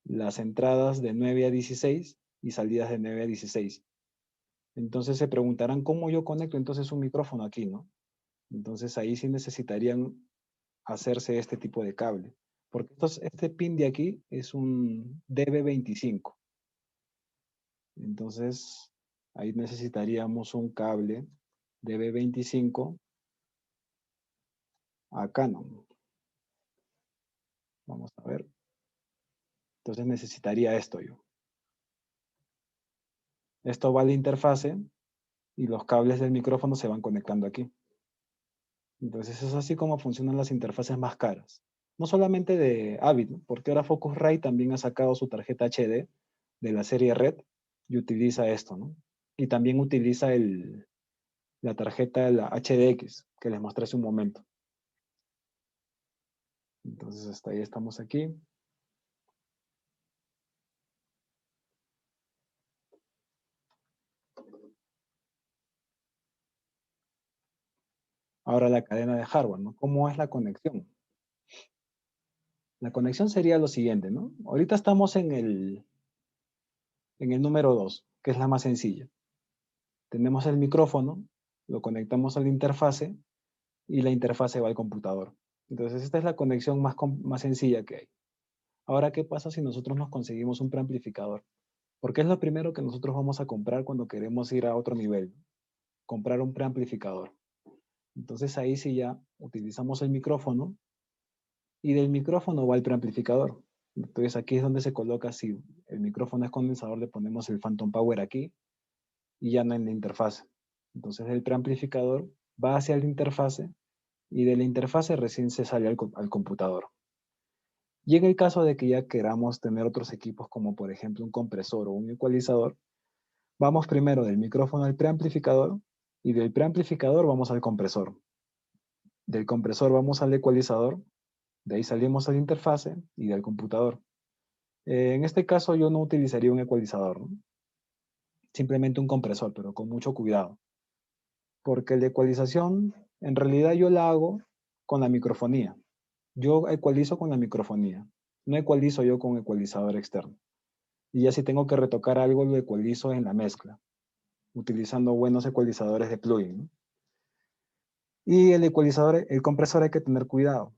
las entradas de 9 a 16 y salidas de 9 a 16. Entonces se preguntarán cómo yo conecto entonces un micrófono aquí, ¿no? Entonces ahí sí necesitarían hacerse este tipo de cable. Porque este pin de aquí es un DB25. Entonces ahí necesitaríamos un cable DB25 a Canon. Vamos a ver. Entonces necesitaría esto yo. Esto va a la interfase y los cables del micrófono se van conectando aquí. Entonces es así como funcionan las interfaces más caras. No solamente de Avid, ¿no? Porque ahora Focusrite también ha sacado su tarjeta HD de la serie Red y utiliza esto, ¿no? Y también utiliza la tarjeta de la HDX que les mostré hace un momento. Entonces hasta ahí estamos aquí. Ahora la cadena de hardware, ¿no? ¿Cómo es la conexión? La conexión sería lo siguiente, ¿no? Ahorita estamos en el número 2, que es la más sencilla. Tenemos el micrófono, lo conectamos a la interfase y la interfase va al computador. Entonces esta es la conexión más sencilla que hay. Ahora, ¿qué pasa si nosotros nos conseguimos un preamplificador? Porque es lo primero que nosotros vamos a comprar cuando queremos ir a otro nivel. Comprar un preamplificador. Entonces ahí sí ya utilizamos el micrófono y del micrófono va el preamplificador. Entonces aquí es donde se coloca, si el micrófono es condensador, le ponemos el Phantom Power aquí y ya no en la interfase. Entonces el preamplificador va hacia la interfase y de la interfase recién se sale al computador. Y en el caso de que ya queramos tener otros equipos como por ejemplo un compresor o un ecualizador, vamos primero del micrófono al preamplificador y del preamplificador vamos al compresor. Del compresor vamos al ecualizador, de ahí salimos a la interfase y del computador. En este caso yo no utilizaría un ecualizador, ¿no? Simplemente un compresor, pero con mucho cuidado. Porque la ecualización en realidad yo la hago con la microfonía. Yo ecualizo con la microfonía. No ecualizo yo con ecualizador externo. Y ya si tengo que retocar algo, lo ecualizo en la mezcla, utilizando buenos ecualizadores de plugin, ¿no? Y el ecualizador, el compresor hay que tener cuidado,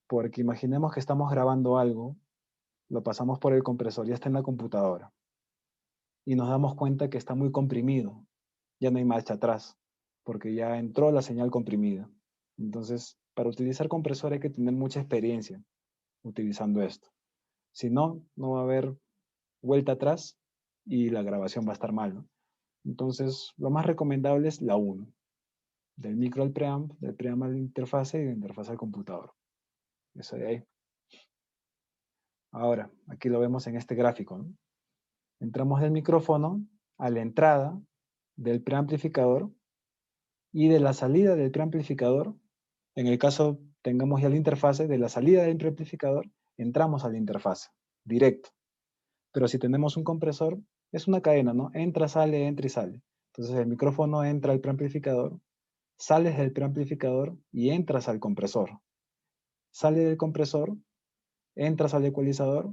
porque imaginemos que estamos grabando algo, lo pasamos por el compresor, ya está en la computadora, y nos damos cuenta que está muy comprimido, ya no hay marcha atrás, porque ya entró la señal comprimida. Entonces, para utilizar compresor hay que tener mucha experiencia utilizando esto. Si no, no va a haber vuelta atrás y la grabación va a estar mal, ¿no? Entonces, lo más recomendable es la 1. Del micro al preamp, del preamp a la interfase y de la interfase al computador. Eso de ahí. Ahora, aquí lo vemos en este gráfico, ¿no? Entramos del micrófono a la entrada del preamplificador y de la salida del preamplificador, en el caso tengamos ya la interfase, de la salida del preamplificador, entramos a la interfase, directo. Pero si tenemos un compresor, es una cadena, ¿no? Entra, sale, entra y sale. Entonces el micrófono entra al preamplificador, sales del preamplificador y entras al compresor. Sale del compresor, entras al ecualizador,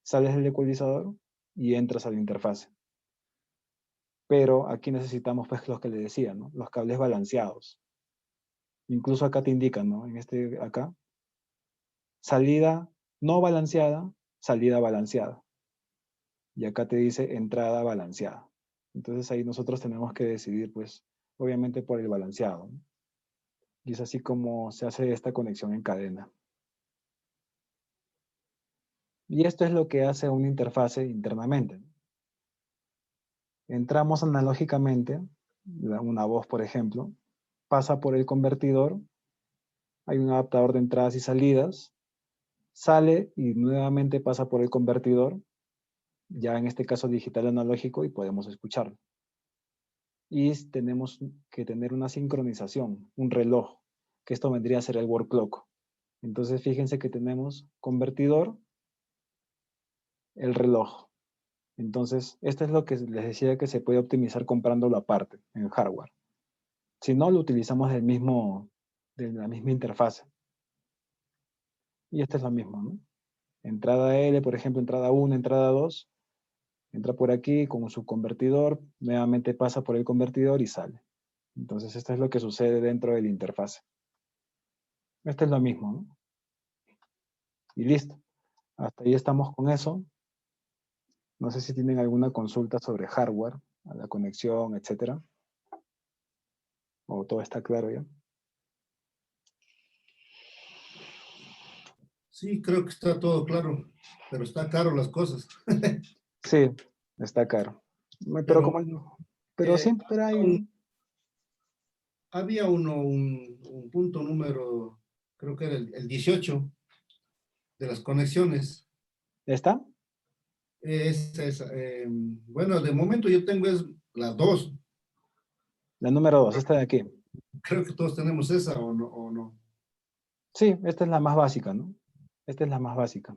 sales del ecualizador y entras a la interfase. Pero aquí necesitamos, pues, los que le decía, ¿no? Los cables balanceados. Incluso acá te indican, ¿no? En este, acá, salida no balanceada, salida balanceada. Y acá te dice entrada balanceada. Entonces ahí nosotros tenemos que decidir, pues, obviamente por el balanceado, ¿no? Y es así como se hace esta conexión en cadena. Y esto es lo que hace una interfase internamente. Entramos analógicamente, una voz, por ejemplo, pasa por el convertidor, hay un adaptador de entradas y salidas, sale y nuevamente pasa por el convertidor, ya en este caso digital analógico, y podemos escucharlo. Y tenemos que tener una sincronización, un reloj, que esto vendría a ser el word clock. Entonces fíjense que tenemos convertidor, el reloj. Entonces, esto es lo que les decía que se puede optimizar comprándolo aparte, en hardware. Si no, lo utilizamos de la misma interfase. Y este es lo mismo, ¿no? Entrada L, por ejemplo, entrada 1, entrada 2, entra por aquí con su convertidor, nuevamente pasa por el convertidor y sale. Entonces, esto es lo que sucede dentro de la interfase. Esto es lo mismo, ¿no? Y listo. Hasta ahí estamos con eso. No sé si tienen alguna consulta sobre hardware, a la conexión, etcétera. O todo está claro ya. Sí, creo que está todo claro, pero está caro las cosas. Sí, está caro. Pero Pero como pero siempre hay. había un punto número, creo que era el 18 de las conexiones. ¿Está? Bueno, de momento yo tengo es la 2. La número 2, esta de aquí. Creo que todos tenemos esa o no. Sí, esta es la más básica, ¿no? Esta es la más básica.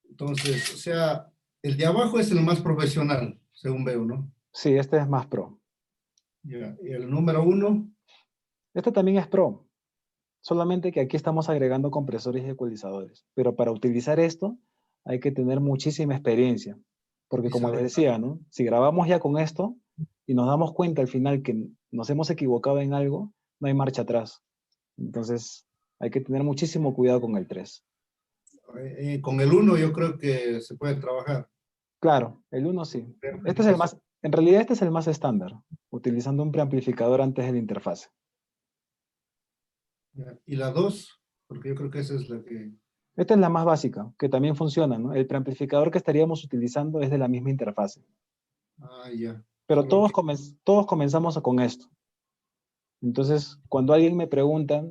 Entonces, o sea, el de abajo es el más profesional, según veo, ¿no? Sí, este es más pro. Ya, y el número 1, Este también es pro. Solamente que aquí estamos agregando compresores y ecualizadores. Pero para utilizar esto hay que tener muchísima experiencia. Porque y como les saber. decía, ¿no? Si grabamos ya con esto y nos damos cuenta al final que nos hemos equivocado en algo, no hay marcha atrás. Entonces hay que tener muchísimo cuidado con el 3. Con el 1 yo creo que se puede trabajar. Claro, el uno sí. Este es el Amplificación. más, en realidad este es el más estándar, utilizando un preamplificador antes de la interfase. Ya, y la 2, porque yo creo que esa es la que... Esta es la más básica, que también funciona, ¿no? El preamplificador que estaríamos utilizando es de la misma interfase. Ah, ya. Pero Solo que... todos comenzamos con esto. Entonces, cuando alguien me pregunta,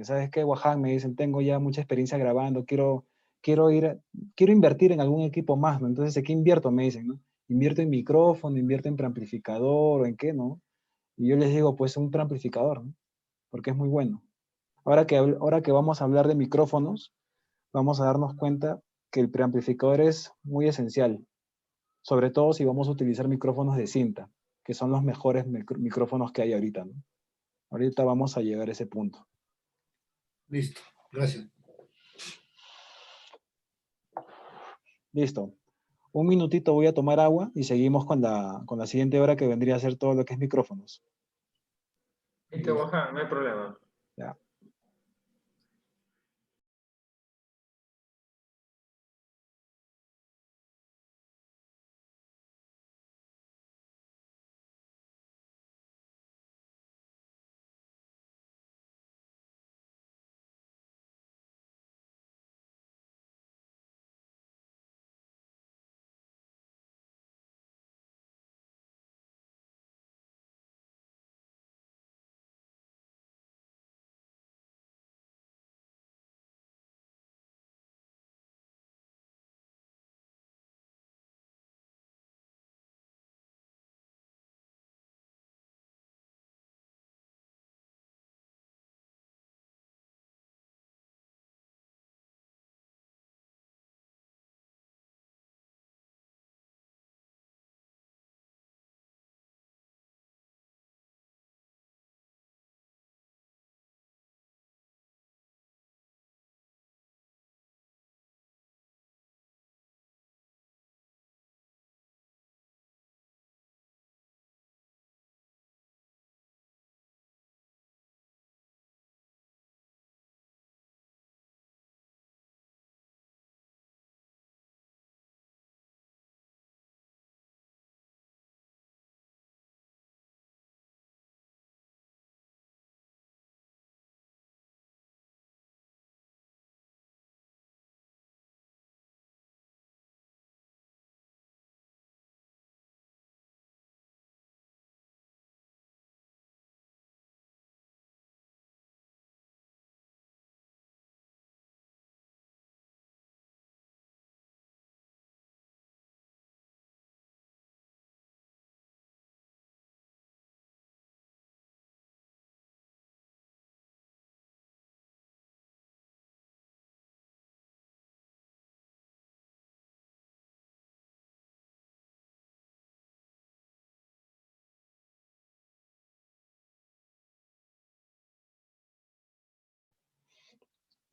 ¿sabes qué, Wahan? Me dicen, tengo ya mucha experiencia grabando, quiero quiero invertir en algún equipo más, ¿no? Entonces, ¿en qué invierto? Me dicen, ¿no? Invierto en micrófono, invierto en preamplificador, ¿o en qué, no? Y yo les digo, pues un preamplificador, ¿no? Porque es muy bueno. Ahora que vamos a hablar de micrófonos, vamos a darnos cuenta que el preamplificador es muy esencial, sobre todo si vamos a utilizar micrófonos de cinta, que son los mejores micrófonos que hay ahorita, ¿no? Ahorita vamos a llegar a ese punto. Listo, gracias. Listo. Un minutito voy a tomar agua y seguimos con la siguiente hora que vendría a ser todo lo que es micrófonos. Listo, Wahan, no hay problema. Ya.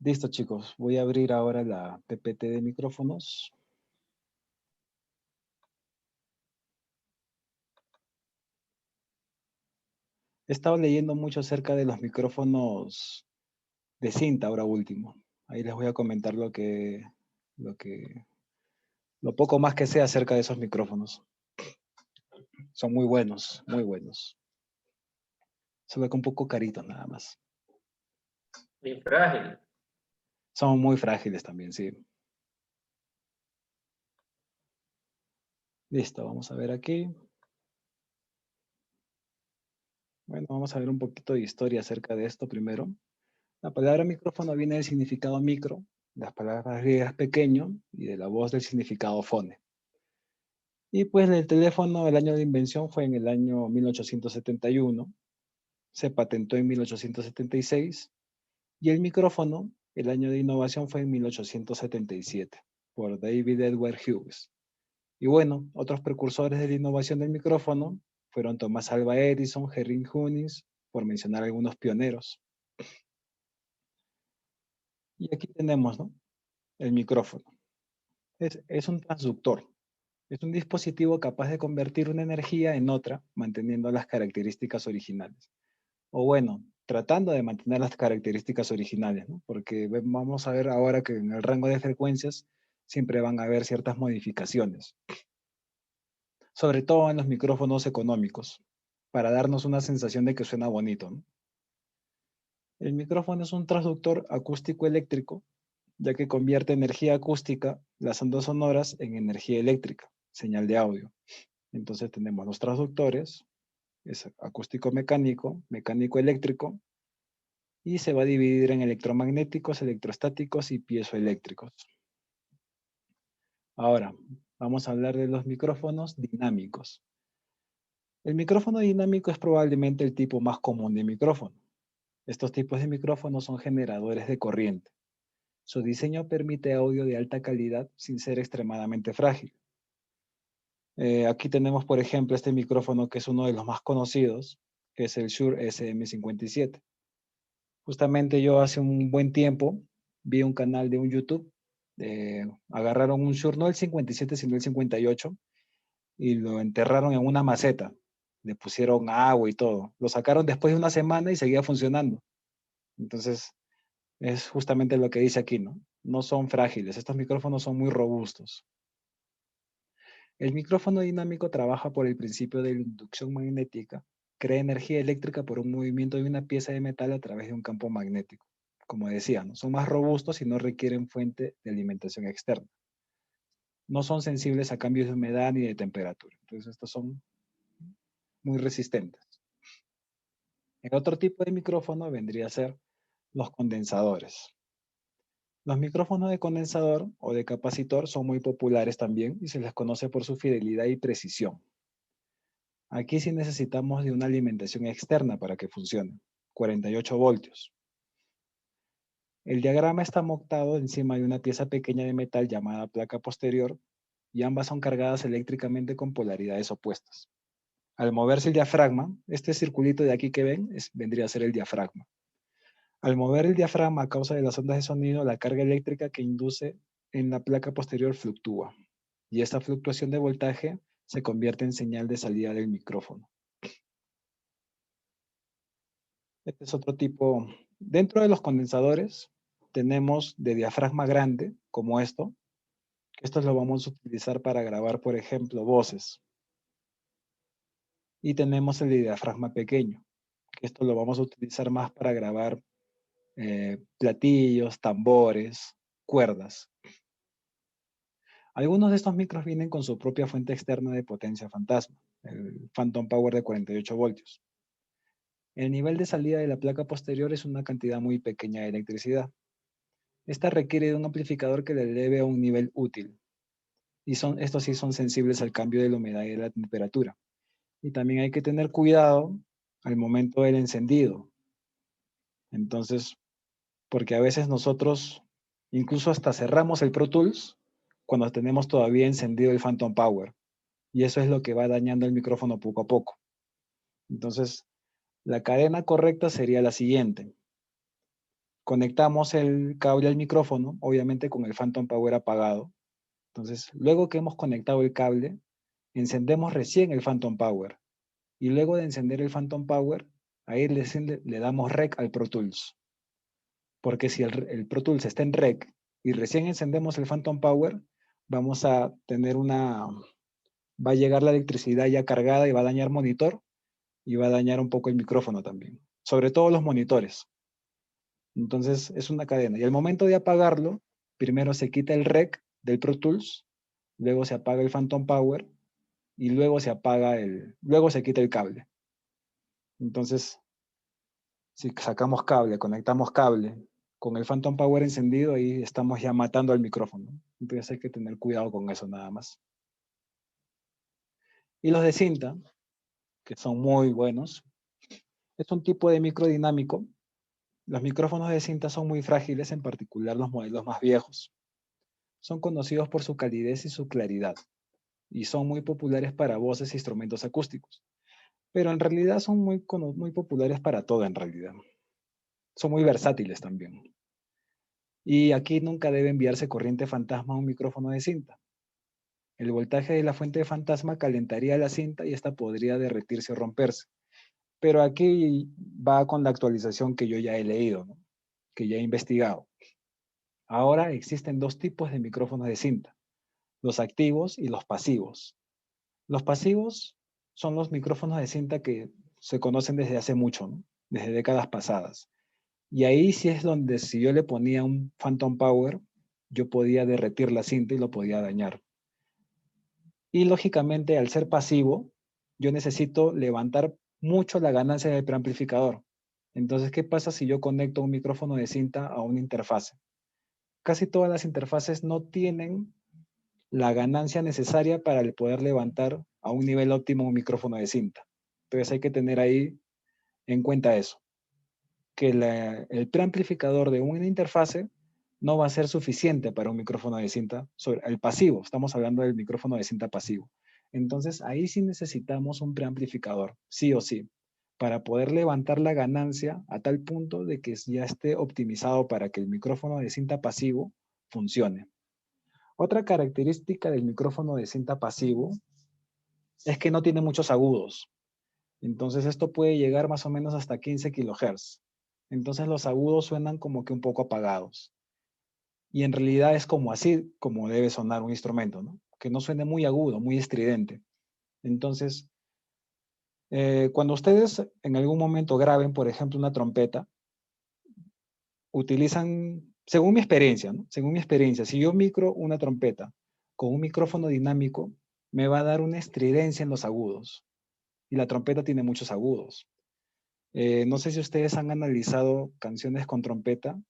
Listo, chicos. Voy a abrir ahora la PPT de micrófonos. He estado leyendo mucho acerca de los micrófonos de cinta ahora último. Ahí les voy a comentar lo poco más que sé acerca de esos micrófonos. Son muy buenos, muy buenos. Solo que un poco caritos nada más. Bien frágil. Son muy frágiles también, sí. Listo, vamos a ver aquí. Bueno, vamos a ver un poquito de historia acerca de esto primero. La palabra micrófono viene del significado micro, las palabras griegas pequeño y de la voz del significado fone. Y pues el teléfono, el año de invención fue en el año 1871, se patentó en 1876 y el micrófono, el año de innovación fue en 1877 por David Edward Hughes. Y bueno, otros precursores de la innovación del micrófono fueron Thomas Alva Edison, Henry Hunnings, por mencionar algunos pioneros. Y aquí tenemos, ¿no?, el micrófono. Es un transductor. Es un dispositivo capaz de convertir una energía en otra, manteniendo las características originales. O bueno, tratando de mantener las características originales, ¿no? Porque vamos a ver ahora que en el rango de frecuencias siempre van a haber ciertas modificaciones. Sobre todo en los micrófonos económicos, para darnos una sensación de que suena bonito, ¿no? El micrófono es un transductor acústico eléctrico, ya que convierte energía acústica, las ondas sonoras, en energía eléctrica, señal de audio. Entonces tenemos los transductores, es acústico mecánico, mecánico eléctrico, y se va a dividir en electromagnéticos, electrostáticos y piezoeléctricos. Ahora, vamos a hablar de los micrófonos dinámicos. El micrófono dinámico es probablemente el tipo más común de micrófono. Estos tipos de micrófonos son generadores de corriente. Su diseño permite audio de alta calidad sin ser extremadamente frágil. Aquí tenemos, por ejemplo, este micrófono que es uno de los más conocidos, que es el Shure SM57. Justamente yo hace un buen tiempo vi un canal de un YouTube, agarraron un Shure, no el 57, sino el 58, y lo enterraron en una maceta. Le pusieron agua y todo. Lo sacaron después de una semana y seguía funcionando. Entonces, es justamente lo que dice aquí, ¿no? No son frágiles, estos micrófonos son muy robustos. El micrófono dinámico trabaja por el principio de la inducción magnética. Crea energía eléctrica por un movimiento de una pieza de metal a través de un campo magnético. Como decía, ¿no?, son más robustos y no requieren fuente de alimentación externa. No son sensibles a cambios de humedad ni de temperatura. Entonces, estos son muy resistentes. El otro tipo de micrófono vendría a ser los condensadores. Los micrófonos de condensador o de capacitor son muy populares también y se les conoce por su fidelidad y precisión. Aquí sí necesitamos de una alimentación externa para que funcione, 48 voltios. El diagrama está montado encima de una pieza pequeña de metal llamada placa posterior y ambas son cargadas eléctricamente con polaridades opuestas. Al moverse el diafragma, este circulito de aquí que ven vendría a ser el diafragma. Al mover el diafragma a causa de las ondas de sonido, la carga eléctrica que induce en la placa posterior fluctúa y esta fluctuación de voltaje se convierte en señal de salida del micrófono. Este es otro tipo. Dentro de los condensadores tenemos de diafragma grande, como esto, que esto lo vamos a utilizar para grabar, por ejemplo, voces. Y tenemos el de diafragma pequeño, que esto lo vamos a utilizar más para grabar platillos, tambores, cuerdas. Algunos de estos micros vienen con su propia fuente externa de potencia fantasma, el Phantom Power de 48 voltios. El nivel de salida de la placa posterior es una cantidad muy pequeña de electricidad. Esta requiere de un amplificador que le eleve a un nivel útil. Y estos sí son sensibles al cambio de la humedad y de la temperatura. Y también hay que tener cuidado al momento del encendido. Entonces, porque a veces nosotros incluso hasta cerramos el Pro Tools cuando tenemos todavía encendido el Phantom Power. Y eso es lo que va dañando el micrófono poco a poco. Entonces, la cadena correcta sería la siguiente. conectamos el cable al micrófono, obviamente con el Phantom Power apagado. Entonces, luego que hemos conectado el cable, encendemos recién el Phantom Power. Y luego de encender el Phantom Power, ahí le damos rec al Pro Tools. Porque si el Pro Tools está en rec y recién encendemos el Phantom Power, vamos a tener va a llegar la electricidad ya cargada y va a dañar monitor y va a dañar un poco el micrófono también. Sobre todo los monitores. Entonces es una cadena. Y al momento de apagarlo, primero se quita el rec del Pro Tools, luego se apaga el Phantom Power y luego luego se quita el cable. Entonces, si sacamos cable, conectamos cable, con el Phantom Power encendido, ahí estamos ya matando al micrófono. Entonces hay que tener cuidado con eso nada más. Y los de cinta, que son muy buenos, es un tipo de micro dinámico. Los micrófonos de cinta son muy frágiles, en particular los modelos más viejos. Son conocidos por su calidez y su claridad, y son muy populares para voces e instrumentos acústicos. Pero en realidad son muy populares para todo en realidad. Son muy versátiles también. Y aquí nunca debe enviarse corriente fantasma a un micrófono de cinta. El voltaje de la fuente de fantasma calentaría la cinta y esta podría derretirse o romperse. Pero aquí va con la actualización que yo ya he leído, ¿no? Que ya he investigado. Ahora existen dos tipos de micrófonos de cinta, los activos y los pasivos. Los pasivos son los micrófonos de cinta que se conocen desde hace mucho, ¿no? Desde décadas pasadas. Y ahí sí es donde si yo le ponía un Phantom Power, yo podía derretir la cinta y lo podía dañar. Y lógicamente, al ser pasivo, yo necesito levantar mucho la ganancia del preamplificador. Entonces, ¿qué pasa si yo conecto un micrófono de cinta a una interfase? Casi todas las interfaces no tienen la ganancia necesaria para poder levantar a un nivel óptimo un micrófono de cinta. Entonces hay que tener ahí en cuenta eso, que el preamplificador de una interfase no va a ser suficiente para un micrófono de cinta, el pasivo, estamos hablando del micrófono de cinta pasivo. Entonces ahí sí necesitamos un preamplificador, sí o sí, para poder levantar la ganancia a tal punto de que ya esté optimizado para que el micrófono de cinta pasivo funcione. Otra característica del micrófono de cinta pasivo es que no tiene muchos agudos. Entonces esto puede llegar más o menos hasta 15 kHz. Entonces los agudos suenan como que un poco apagados. Y en realidad es como así como debe sonar un instrumento, ¿no? Que no suene muy agudo, muy estridente. Entonces, cuando ustedes en algún momento graben, por ejemplo, una trompeta, utilizan, según mi experiencia, ¿no? Según mi experiencia, si yo micro una trompeta con un micrófono dinámico, me va a dar una estridencia en los agudos. Y la trompeta tiene muchos agudos. No sé si ustedes han analizado canciones con trompeta,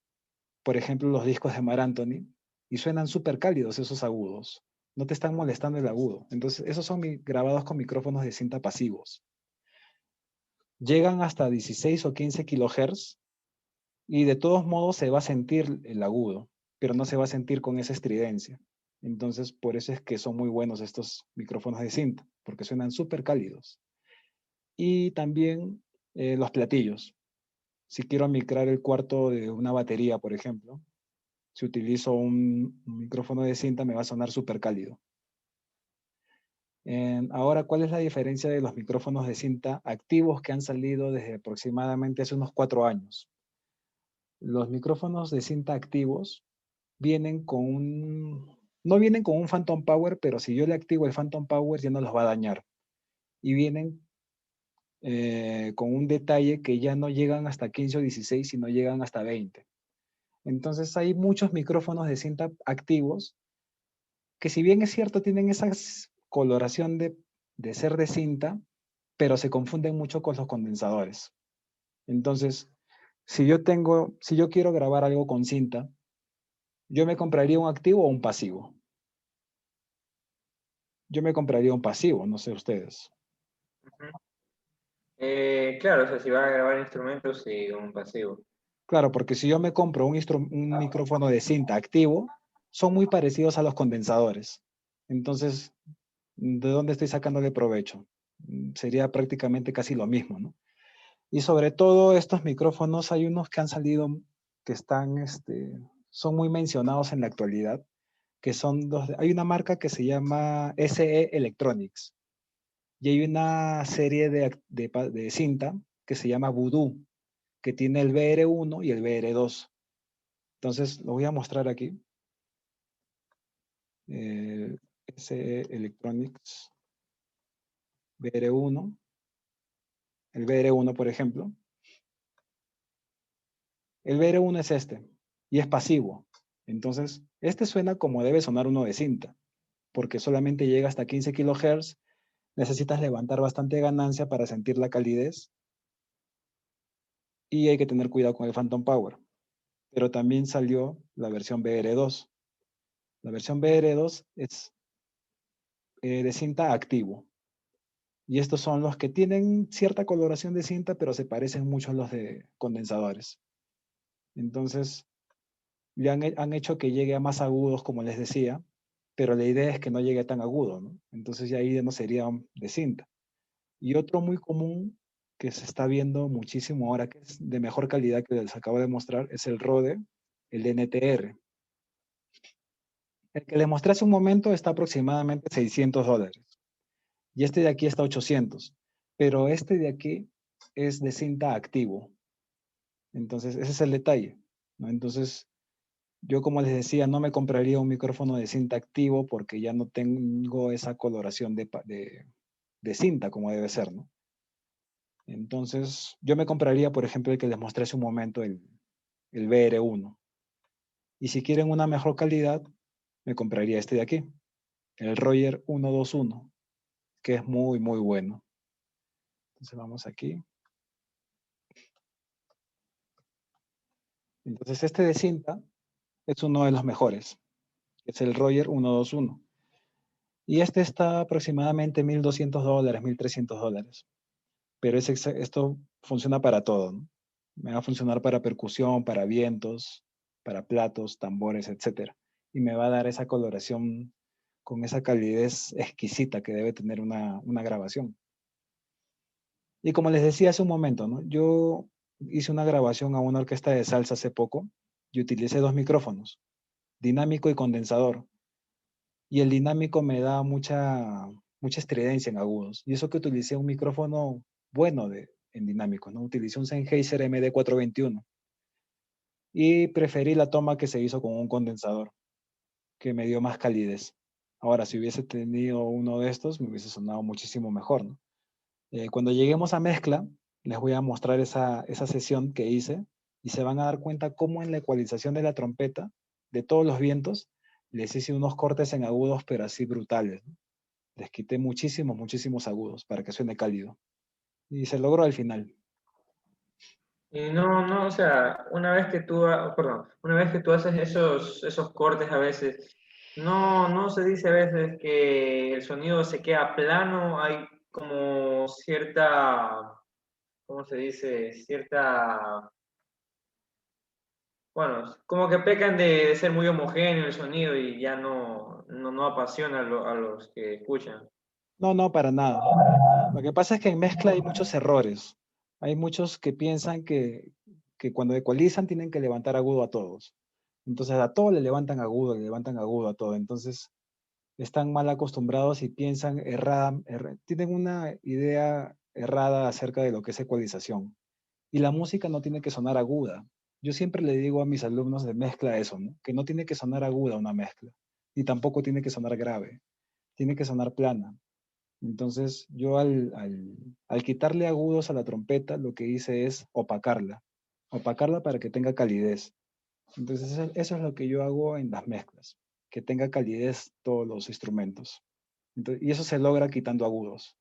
por ejemplo, los discos de Marc Anthony, y suenan súper cálidos esos agudos. No te están molestando el agudo. Entonces, esos son grabados con micrófonos de cinta pasivos. Llegan hasta 16 o 15 kHz y de todos modos se va a sentir el agudo, pero no se va a sentir con esa estridencia. Entonces, por eso es que son muy buenos estos micrófonos de cinta, porque suenan súper cálidos. Y también los platillos. Si quiero micrar el cuarto de una batería, por ejemplo, si utilizo un micrófono de cinta me va a sonar súper cálido. Ahora, ¿cuál es la diferencia de los micrófonos de cinta activos que han salido desde aproximadamente hace unos 4 años? Los micrófonos de cinta activos vienen no vienen con un Phantom Power, pero si yo le activo el Phantom Power ya no los va a dañar. Y vienen con un detalle que ya no llegan hasta 15 o 16, sino llegan hasta 20. Entonces hay muchos micrófonos de cinta activos que si bien es cierto tienen esa coloración de ser de cinta, pero se confunden mucho con los condensadores. Entonces, si yo quiero grabar algo con cinta, yo me compraría un activo o un pasivo. Yo me compraría un pasivo, no sé ustedes. Claro, o sea, si van a grabar instrumentos, sí, un pasivo. Claro, porque si yo me compro un micrófono de cinta activo, son muy parecidos a los condensadores. Entonces, ¿de dónde estoy sacándole provecho? Sería prácticamente casi lo mismo, ¿no? Y sobre todo estos micrófonos, hay unos que han salido que son muy mencionados en la actualidad, que son hay una marca que se llama SE Electronics y hay una serie de cinta que se llama Voodoo, que tiene el BR1 y el BR2. Entonces, lo voy a mostrar aquí. SE Electronics BR1, el BR1, por ejemplo. El BR1 es y es pasivo. Entonces, suena como debe sonar uno de cinta, porque solamente llega hasta 15 kHz, necesitas levantar bastante ganancia para sentir la calidez y hay que tener cuidado con el Phantom Power. Pero también salió la versión BR2. La versión BR2 es de cinta activo. Y estos son los que tienen cierta coloración de cinta, pero se parecen mucho a los de condensadores. Entonces, han hecho que llegue a más agudos, como les decía, pero la idea es que no llegue tan agudo, ¿no? Entonces ya ahí no sería de cinta. Y otro muy común que se está viendo muchísimo ahora, que es de mejor calidad que les acabo de mostrar, es el Rode, el NTR. El que les mostré hace un momento está aproximadamente $600. Y este de aquí está 800. Pero este de aquí es de cinta activo. Entonces, ese es el detalle, ¿no? Entonces, yo como les decía, no me compraría un micrófono de cinta activo porque ya no tengo esa coloración de cinta como debe ser, ¿no? Entonces, yo me compraría, por ejemplo, el que les mostré hace un momento, el BR1. Y si quieren una mejor calidad, me compraría este de aquí, el Roger 121, que es muy, muy bueno. Entonces vamos aquí. Entonces este de cinta es uno de los mejores. Es el Roger 121. Y este está aproximadamente $1,200, $1,300. Pero esto funciona para todo, ¿no? Me va a funcionar para percusión, para vientos, para platos, tambores, etc. Y me va a dar esa coloración con esa calidez exquisita que debe tener una grabación. Y como les decía hace un momento, ¿no? Yo hice una grabación a una orquesta de salsa hace poco y utilicé dos micrófonos, dinámico y condensador. Y el dinámico me da mucha estridencia en agudos. Y eso que utilicé un micrófono bueno en dinámico, ¿no? Utilicé un Sennheiser MD421 y preferí la toma que se hizo con un condensador, que me dio más calidez. Ahora, si hubiese tenido uno de estos, me hubiese sonado muchísimo mejor, ¿no? Cuando lleguemos a mezcla, les voy a mostrar esa sesión que hice y se van a dar cuenta cómo en la ecualización de la trompeta, de todos los vientos, les hice unos cortes en agudos, pero así brutales, ¿no? Les quité muchísimos agudos para que suene cálido. Y se logró al final. Y no, o sea, una vez que tú haces esos cortes a veces, no se dice a veces que el sonido se queda plano, hay como cierta, ¿cómo se dice? Cierta, bueno, como que pecan de ser muy homogéneo el sonido y ya no apasiona a los que escuchan. No, no, para nada. Lo que pasa es que en mezcla hay muchos errores. Hay muchos que piensan que cuando ecualizan tienen que levantar agudo a todos. Entonces a todos le levantan agudo a todo. Entonces están mal acostumbrados y piensan tienen una idea errada acerca de lo que es ecualización. Y la música no tiene que sonar aguda. Yo siempre le digo a mis alumnos de mezcla eso, ¿no? Que no tiene que sonar aguda una mezcla, y tampoco tiene que sonar grave, tiene que sonar plana. Entonces yo al quitarle agudos a la trompeta, lo que hice es opacarla para que tenga calidez. Entonces eso es lo que yo hago en las mezclas, que tenga calidez todos los instrumentos. Y eso se logra quitando agudos.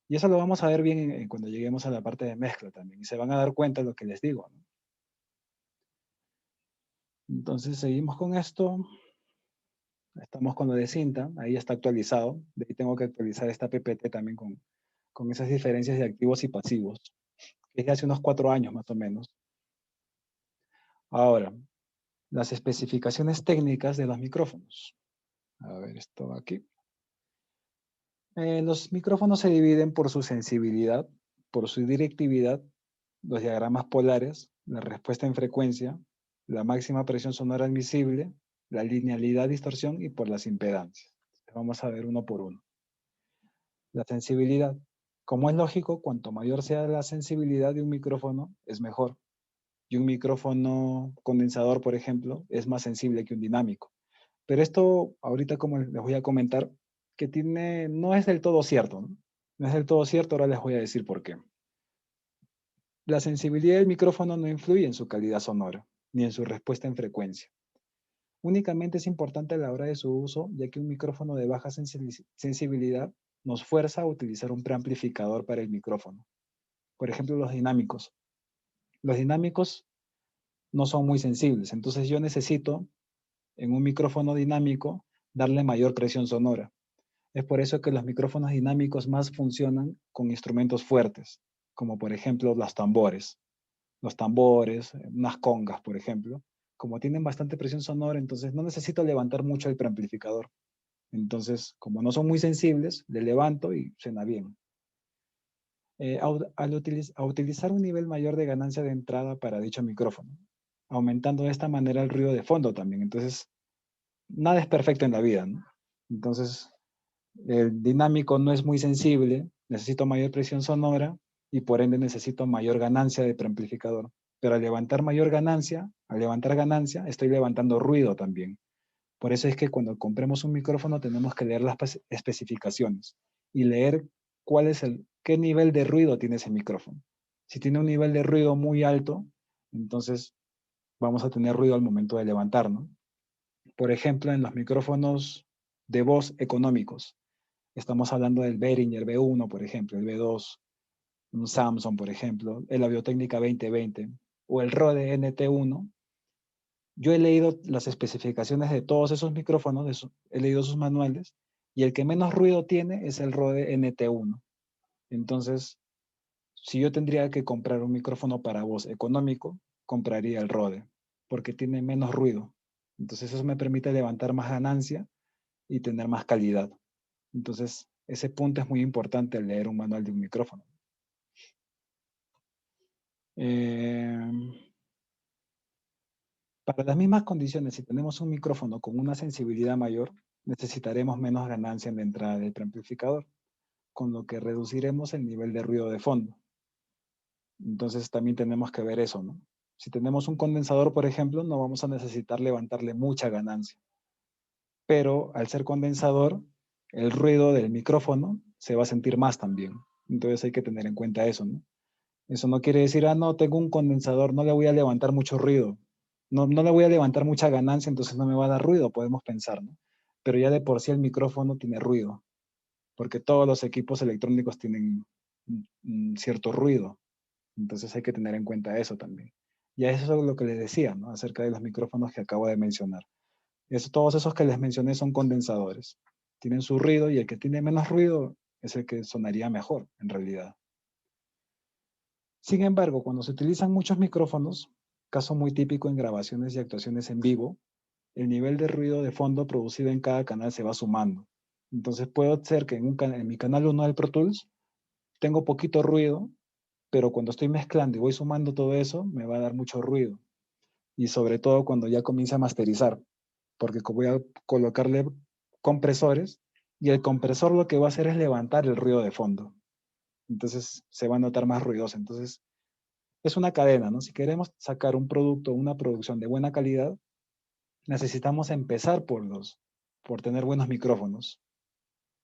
Y eso lo vamos a ver bien cuando lleguemos a la parte de mezcla también. Y se van a dar cuenta de lo que les digo, ¿no? Entonces seguimos con esto. Estamos con lo de cinta. Ahí está actualizado. De ahí tengo que actualizar esta PPT también con esas diferencias de activos y pasivos, que es de hace unos 4 años más o menos. Ahora, las especificaciones técnicas de los micrófonos. A ver, esto va aquí. Los micrófonos se dividen por su sensibilidad, por su directividad, los diagramas polares, la respuesta en frecuencia, la máxima presión sonora admisible, la linealidad, distorsión y por las impedancias. Vamos a ver uno por uno. La sensibilidad. Como es lógico, cuanto mayor sea la sensibilidad de un micrófono, es mejor. Y un micrófono condensador, por ejemplo, es más sensible que un dinámico. Pero esto, ahorita como les voy a comentar, que no es del todo cierto, ¿no? No es del todo cierto, ahora les voy a decir por qué. La sensibilidad del micrófono no influye en su calidad sonora, ni en su respuesta en frecuencia. Únicamente es importante a la hora de su uso, ya que un micrófono de baja sensibilidad nos fuerza a utilizar un preamplificador para el micrófono. Por ejemplo, los dinámicos. Los dinámicos no son muy sensibles, entonces yo necesito, en un micrófono dinámico, darle mayor presión sonora. Es por eso que los micrófonos dinámicos más funcionan con instrumentos fuertes, como por ejemplo los tambores. Los tambores, unas congas, por ejemplo. Como tienen bastante presión sonora, entonces no necesito levantar mucho el preamplificador. Entonces, como no son muy sensibles, le levanto y suena bien. A utilizar un nivel mayor de ganancia de entrada para dicho micrófono, aumentando de esta manera el ruido de fondo también. Entonces, nada es perfecto en la vida, ¿no? Entonces, el dinámico no es muy sensible, necesito mayor presión sonora y por ende necesito mayor ganancia de preamplificador. Pero al levantar ganancia, estoy levantando ruido también. Por eso es que cuando compremos un micrófono tenemos que leer las especificaciones y leer qué nivel de ruido tiene ese micrófono. Si tiene un nivel de ruido muy alto, entonces vamos a tener ruido al momento de levantar, ¿no? Por ejemplo, en los micrófonos de voz económicos, estamos hablando del Behringer B1, por ejemplo, el B2, un Samsung, por ejemplo, el Audio-Técnica 2020 o el Rode NT1. Yo he leído las especificaciones de todos esos micrófonos, he leído sus manuales, y el que menos ruido tiene es el Rode NT1. Entonces, si yo tendría que comprar un micrófono para voz económico, compraría el Rode, porque tiene menos ruido. Entonces, eso me permite levantar más ganancia y tener más calidad. Entonces, ese punto es muy importante al leer un manual de un micrófono. Para las mismas condiciones, si tenemos un micrófono con una sensibilidad mayor, necesitaremos menos ganancia en la entrada del preamplificador, con lo que reduciremos el nivel de ruido de fondo. Entonces también tenemos que ver eso, ¿no? Si tenemos un condensador, por ejemplo, no vamos a necesitar levantarle mucha ganancia. Pero al ser condensador, el ruido del micrófono se va a sentir más también. Entonces hay que tener en cuenta eso, ¿no? Eso no quiere decir, no, tengo un condensador, no le voy a levantar mucho ruido. No le voy a levantar mucha ganancia, entonces no me va a dar ruido, podemos pensar, ¿no? Pero ya de por sí el micrófono tiene ruido, porque todos los equipos electrónicos tienen un cierto ruido. Entonces hay que tener en cuenta eso también. Y eso es lo que les decía, ¿no? Acerca de los micrófonos que acabo de mencionar. Todos esos que les mencioné son condensadores. Tienen su ruido y el que tiene menos ruido es el que sonaría mejor, en realidad. Sin embargo, cuando se utilizan muchos micrófonos, caso muy típico en grabaciones y actuaciones en vivo, el nivel de ruido de fondo producido en cada canal se va sumando. Entonces puede ser que en mi canal 1 del Pro Tools tengo poquito ruido, pero cuando estoy mezclando y voy sumando todo eso, me va a dar mucho ruido. Y sobre todo cuando ya comience a masterizar, porque voy a colocarle compresores y el compresor lo que va a hacer es levantar el ruido de fondo. Entonces se va a notar más ruidoso. Entonces es una cadena, ¿no? Si queremos sacar un producto, una producción de buena calidad, necesitamos empezar por tener buenos micrófonos,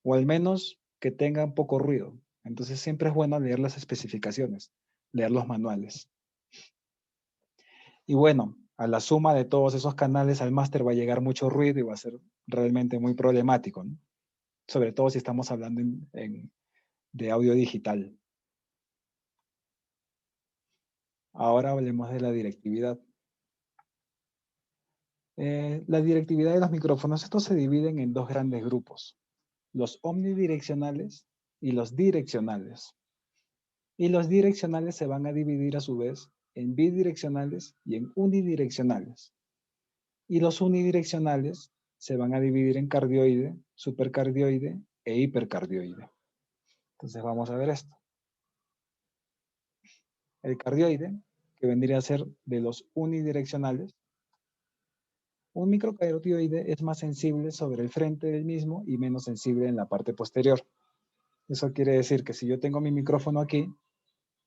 o al menos que tengan poco ruido. Entonces siempre es bueno leer las especificaciones, leer los manuales. Y bueno, a la suma de todos esos canales al máster va a llegar mucho ruido y va a ser realmente muy problemático, ¿no? Sobre todo si estamos hablando de audio digital. Ahora hablemos de la directividad. La directividad de los micrófonos, estos se dividen en dos grandes grupos, los omnidireccionales y los direccionales. Y los direccionales se van a dividir a su vez en bidireccionales y en unidireccionales. Y los unidireccionales se van a dividir en cardioide, supercardioide e hipercardioide. Entonces vamos a ver esto. El cardioide, que vendría a ser de los unidireccionales, Un microcardioide es más sensible sobre el frente del mismo y menos sensible en la parte posterior. Eso quiere decir que si yo tengo mi micrófono aquí,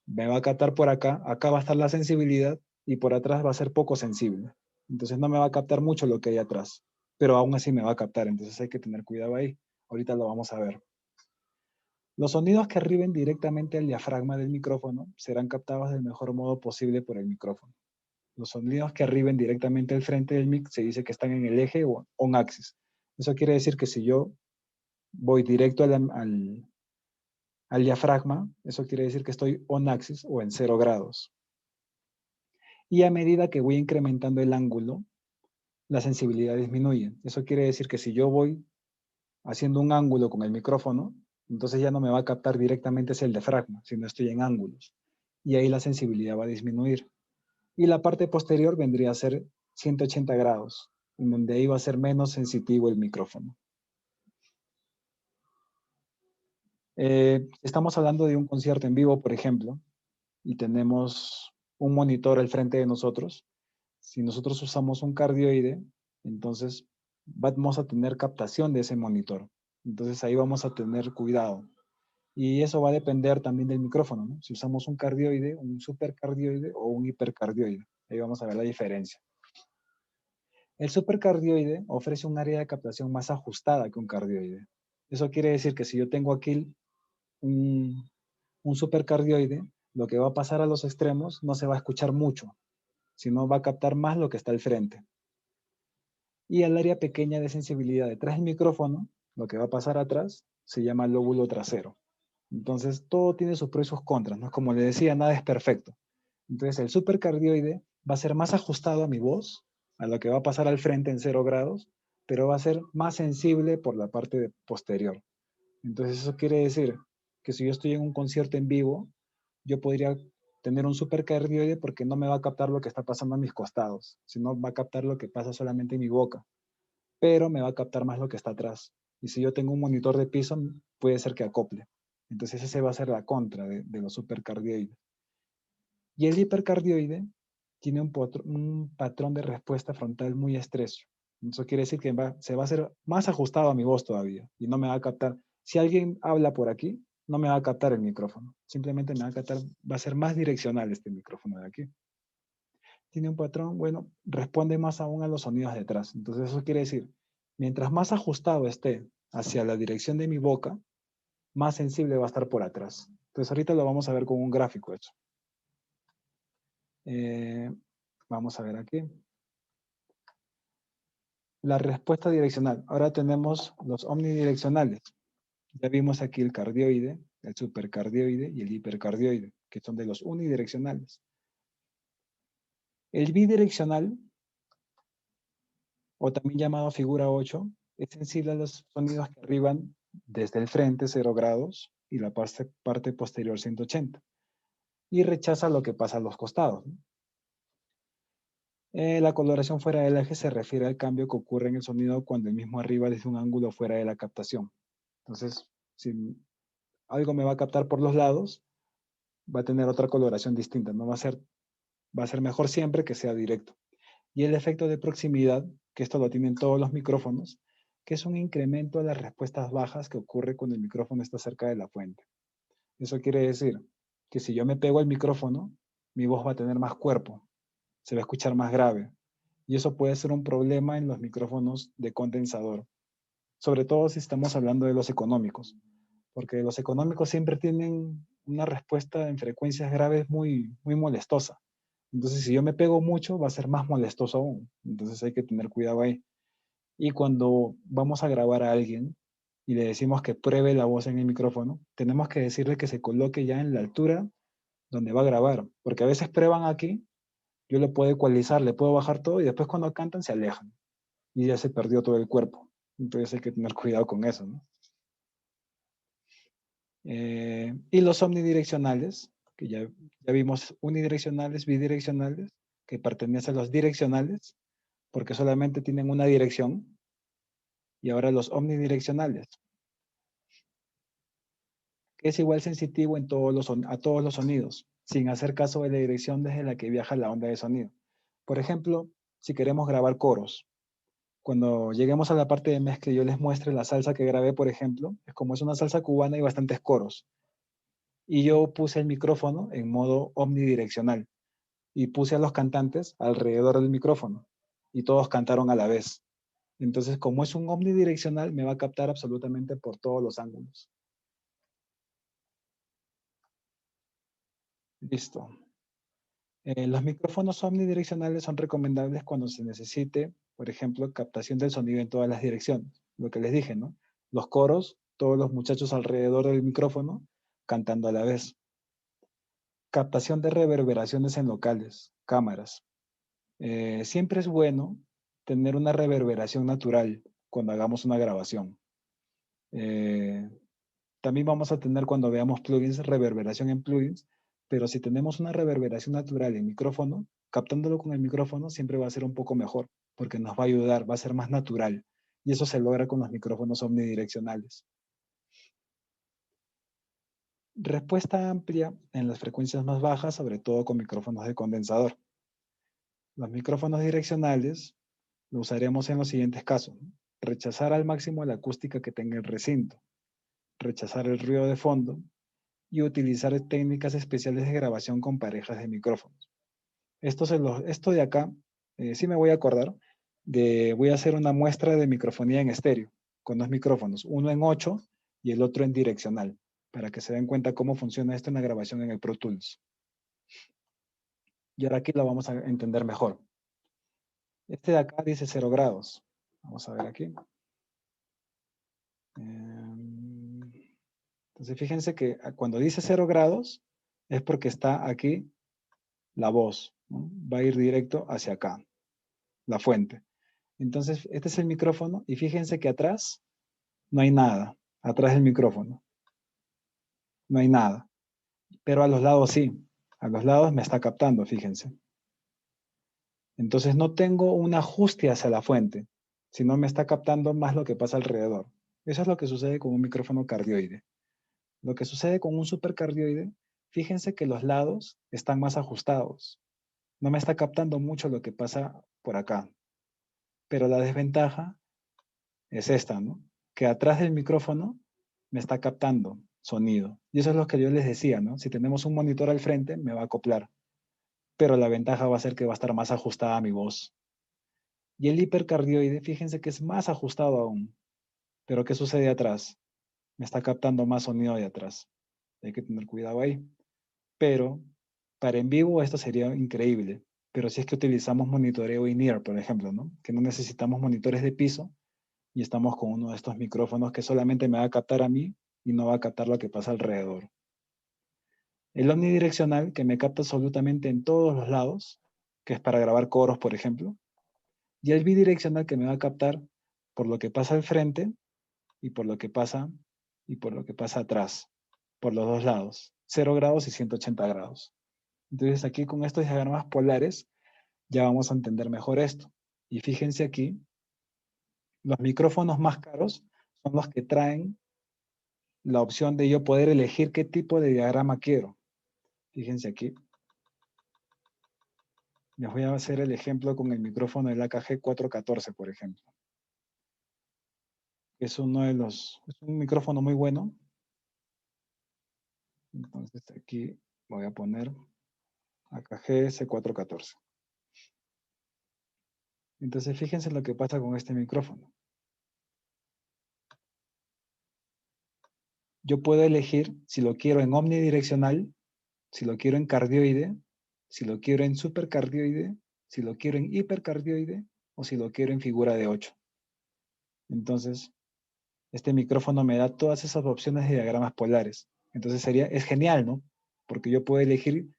me va a captar por acá, acá va a estar la sensibilidad y por atrás va a ser poco sensible. Entonces no me va a captar mucho lo que hay atrás, pero aún así me va a captar, entonces hay que tener cuidado ahí. Ahorita lo vamos a ver. Los sonidos que arriben directamente al diafragma del micrófono serán captados del mejor modo posible por el micrófono. Los sonidos que arriben directamente al frente del mic se dice que están en el eje o on axis. Eso quiere decir que si yo voy directo al diafragma, eso quiere decir que estoy on axis o en 0 grados. Y a medida que voy incrementando el ángulo, la sensibilidad disminuye. Eso quiere decir que si yo voy haciendo un ángulo con el micrófono, entonces ya no me va a captar directamente hacia el diafragma, sino estoy en ángulos. Y ahí la sensibilidad va a disminuir. Y la parte posterior vendría a ser 180 grados, en donde ahí va a ser menos sensitivo el micrófono. Estamos hablando de un concierto en vivo, por ejemplo, y tenemos un monitor al frente de nosotros. Si nosotros usamos un cardioide, entonces vamos a tener captación de ese monitor. Entonces ahí vamos a tener cuidado. Y eso va a depender también del micrófono, ¿no? Si usamos un cardioide, un supercardioide o un hipercardioide. Ahí vamos a ver la diferencia. El supercardioide ofrece un área de captación más ajustada que un cardioide. Eso quiere decir que si yo tengo aquí un supercardioide, lo que va a pasar a los extremos no se va a escuchar mucho, sino va a captar más lo que está al frente. Y el área pequeña de sensibilidad detrás del micrófono, lo que va a pasar atrás, se llama lóbulo trasero. Entonces, todo tiene sus pros y sus contras, ¿no? Como le decía, nada es perfecto. Entonces, el supercardioide va a ser más ajustado a mi voz, a lo que va a pasar al frente en 0 grados, pero va a ser más sensible por la parte posterior. Entonces, eso quiere decir que si yo estoy en un concierto en vivo, yo podría tener un supercardioide porque no me va a captar lo que está pasando a mis costados, sino va a captar lo que pasa solamente en mi boca, pero me va a captar más lo que está atrás. Y si yo tengo un monitor de piso, puede ser que acople. Entonces ese va a ser la contra de los supercardioides. Y el hipercardioide tiene un patrón de respuesta frontal muy estrecho. Eso quiere decir que se va a hacer más ajustado a mi voz todavía y no me va a captar. Si alguien habla por aquí, no me va a captar el micrófono. Simplemente me va a captar, va a ser más direccional este micrófono de aquí. Tiene un patrón, bueno, responde más aún a los sonidos detrás. Entonces eso quiere decir, mientras más ajustado esté hacia la dirección de mi boca, más sensible va a estar por atrás. Entonces ahorita lo vamos a ver con un gráfico hecho. Vamos a ver aquí. La respuesta direccional. Ahora tenemos los omnidireccionales. Ya vimos aquí el cardioide, el supercardioide y el hipercardioide, que son de los unidireccionales. El bidireccional, o también llamado figura 8, es sensible a los sonidos que arriban desde el frente 0 grados y la parte posterior 180. Y rechaza lo que pasa a los costados, ¿no? La coloración fuera del eje se refiere al cambio que ocurre en el sonido cuando el mismo arriba desde un ángulo fuera de la captación. Entonces, si algo me va a captar por los lados, va a tener otra coloración distinta. No va a ser mejor siempre que sea directo. Y el efecto de proximidad, que esto lo tienen todos los micrófonos, que es un incremento de las respuestas bajas que ocurre cuando el micrófono está cerca de la fuente. Eso quiere decir que si yo me pego al micrófono, mi voz va a tener más cuerpo, se va a escuchar más grave. Y eso puede ser un problema en los micrófonos de condensador, sobre todo si estamos hablando de los económicos, porque los económicos siempre tienen una respuesta en frecuencias graves muy, muy molestosa. Entonces, si yo me pego mucho, va a ser más molestoso aún. Entonces hay que tener cuidado ahí. Y cuando vamos a grabar a alguien y le decimos que pruebe la voz en el micrófono, tenemos que decirle que se coloque ya en la altura donde va a grabar, porque a veces prueban aquí, yo le puedo ecualizar, le puedo bajar todo y después cuando cantan se alejan y ya se perdió todo el cuerpo. Entonces hay que tener cuidado con eso, ¿no? Y los omnidireccionales, que ya vimos unidireccionales, bidireccionales, que pertenecen a los direccionales, porque solamente tienen una dirección, y ahora los omnidireccionales, que es igual sensitivo en a todos los sonidos, sin hacer caso de la dirección desde la que viaja la onda de sonido. Por ejemplo, si queremos grabar coros, Cuando lleguemos a la parte de mezcla y yo les muestre la salsa que grabé, por ejemplo, es como es una salsa cubana y bastantes coros. Y yo puse el micrófono en modo omnidireccional y puse a los cantantes alrededor del micrófono y todos cantaron a la vez. Entonces, como es un omnidireccional, me va a captar absolutamente por todos los ángulos. Listo. Los micrófonos omnidireccionales son recomendables cuando se necesite, por ejemplo, captación del sonido en todas las direcciones. Lo que les dije, ¿no? Los coros, todos los muchachos alrededor del micrófono cantando a la vez. Captación de reverberaciones en locales, cámaras. Siempre es bueno tener una reverberación natural cuando hagamos una grabación. Eh, También vamos a tener cuando veamos plugins, reverberación en plugins, pero si tenemos una reverberación natural en micrófono, captándolo con el micrófono siempre va a ser un poco mejor, porque nos va a ayudar, va a ser más natural. Y eso se logra con los micrófonos omnidireccionales. Respuesta amplia en las frecuencias más bajas, sobre todo con micrófonos de condensador. Los micrófonos direccionales lo usaremos en los siguientes casos. Rechazar al máximo la acústica que tenga el recinto, rechazar el ruido de fondo, y utilizar técnicas especiales de grabación con parejas de micrófonos. Esto de acá, sí me voy a acordar, voy a hacer una muestra de microfonía en estéreo, con dos micrófonos, uno en 8 y el otro en direccional, para que se den cuenta cómo funciona esto en la grabación en el Pro Tools. Y ahora aquí lo vamos a entender mejor. Este de acá dice 0 grados. Vamos a ver aquí. Entonces fíjense que cuando dice 0 grados es porque está aquí la voz, ¿no? Va a ir directo hacia acá, la fuente. Entonces, este es el micrófono y fíjense que atrás no hay nada, atrás del micrófono, no hay nada. Pero a los lados sí, a los lados me está captando, fíjense. Entonces no tengo un ajuste hacia la fuente, sino me está captando más lo que pasa alrededor. Eso es lo que sucede con un micrófono cardioide. Lo que sucede con un supercardioide, fíjense que los lados están más ajustados. No me está captando mucho lo que pasa por acá. Pero la desventaja es esta, ¿no? Que atrás del micrófono me está captando sonido. Y eso es lo que yo les decía, ¿no? Si tenemos un monitor al frente, me va a acoplar. Pero la ventaja va a ser que va a estar más ajustada a mi voz. Y el hipercardioide, fíjense que es más ajustado aún. Pero ¿qué sucede atrás? Me está captando más sonido de atrás. Hay que tener cuidado ahí. Pero para en vivo esto sería increíble. Pero si es que utilizamos monitoreo in-ear, por ejemplo, ¿no? Que no necesitamos monitores de piso, y estamos con uno de estos micrófonos que solamente me va a captar a mí y no va a captar lo que pasa alrededor. El omnidireccional, que me capta absolutamente en todos los lados, que es para grabar coros, por ejemplo, y el bidireccional, que me va a captar por lo que pasa al frente y por lo que pasa atrás, por los dos lados, 0 grados y 180 grados. Entonces aquí con estos diagramas polares ya vamos a entender mejor esto. Y fíjense aquí, los micrófonos más caros son los que traen la opción de yo poder elegir qué tipo de diagrama quiero. Fíjense aquí. Les voy a hacer el ejemplo con el micrófono del AKG 414, por ejemplo. Es un micrófono muy bueno. Entonces aquí voy a poner AKG C414. Entonces fíjense lo que pasa con este micrófono. Yo puedo elegir si lo quiero en omnidireccional, si lo quiero en cardioide, si lo quiero en supercardioide, si lo quiero en hipercardioide o si lo quiero en figura de 8. Entonces, este micrófono me da todas esas opciones de diagramas polares. Entonces es genial, ¿no? Porque yo puedo elegir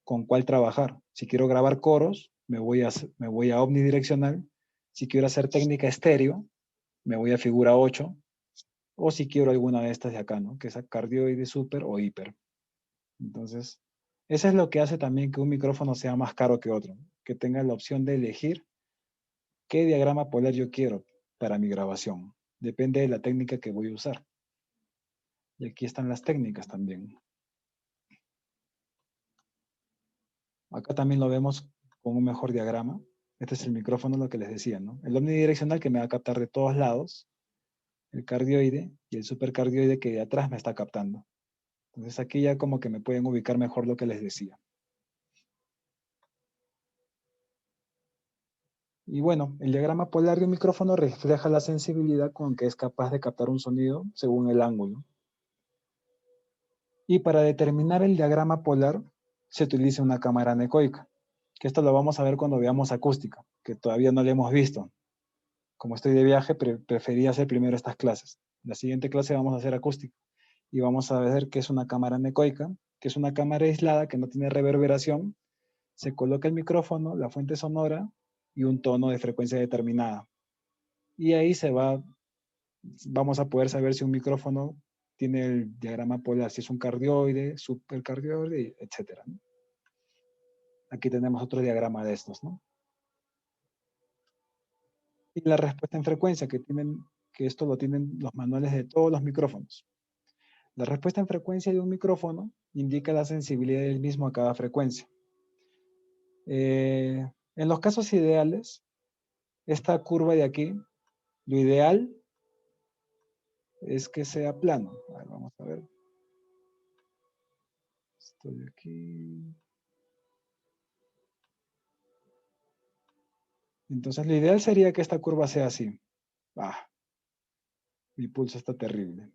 con cuál trabajar. Si quiero grabar coros, me voy a omnidireccional. Si quiero hacer técnica estéreo, me voy a figura 8. O si quiero alguna de estas de acá, ¿no? Que es cardioide, super o hiper. Entonces, eso es lo que hace también que un micrófono sea más caro que otro, ¿no? Que tenga la opción de elegir qué diagrama polar yo quiero para mi grabación. Depende de la técnica que voy a usar. Y aquí están las técnicas también. Acá también lo vemos con un mejor diagrama. Este es el micrófono, lo que les decía, ¿no? El omnidireccional que me va a captar de todos lados, el cardioide y el supercardioide que de atrás me está captando. Entonces aquí ya como que me pueden ubicar mejor lo que les decía. Y bueno, el diagrama polar de un micrófono refleja la sensibilidad con que es capaz de captar un sonido según el ángulo. Y para determinar el diagrama polar se utiliza una cámara anecoica, que esto lo vamos a ver cuando veamos acústica, que todavía no lo hemos visto. Como estoy de viaje, preferí hacer primero estas clases. La siguiente clase vamos a hacer acústica y vamos a ver qué es una cámara anecoica, que es una cámara aislada que no tiene reverberación. Se coloca el micrófono, la fuente sonora y un tono de frecuencia determinada. Y ahí vamos a poder saber si un micrófono tiene el diagrama polar, si es un cardioide, supercardioide, etc. ¿no? Aquí tenemos otro diagrama de estos, ¿no? Y la respuesta en frecuencia que esto lo tienen los manuales de todos los micrófonos. La respuesta en frecuencia de un micrófono indica la sensibilidad del mismo a cada frecuencia. En los casos ideales, esta curva de aquí, lo ideal es que sea plano. A ver, vamos a ver. Estoy aquí. Entonces, lo ideal sería que esta curva sea así. Ah, mi pulso está terrible.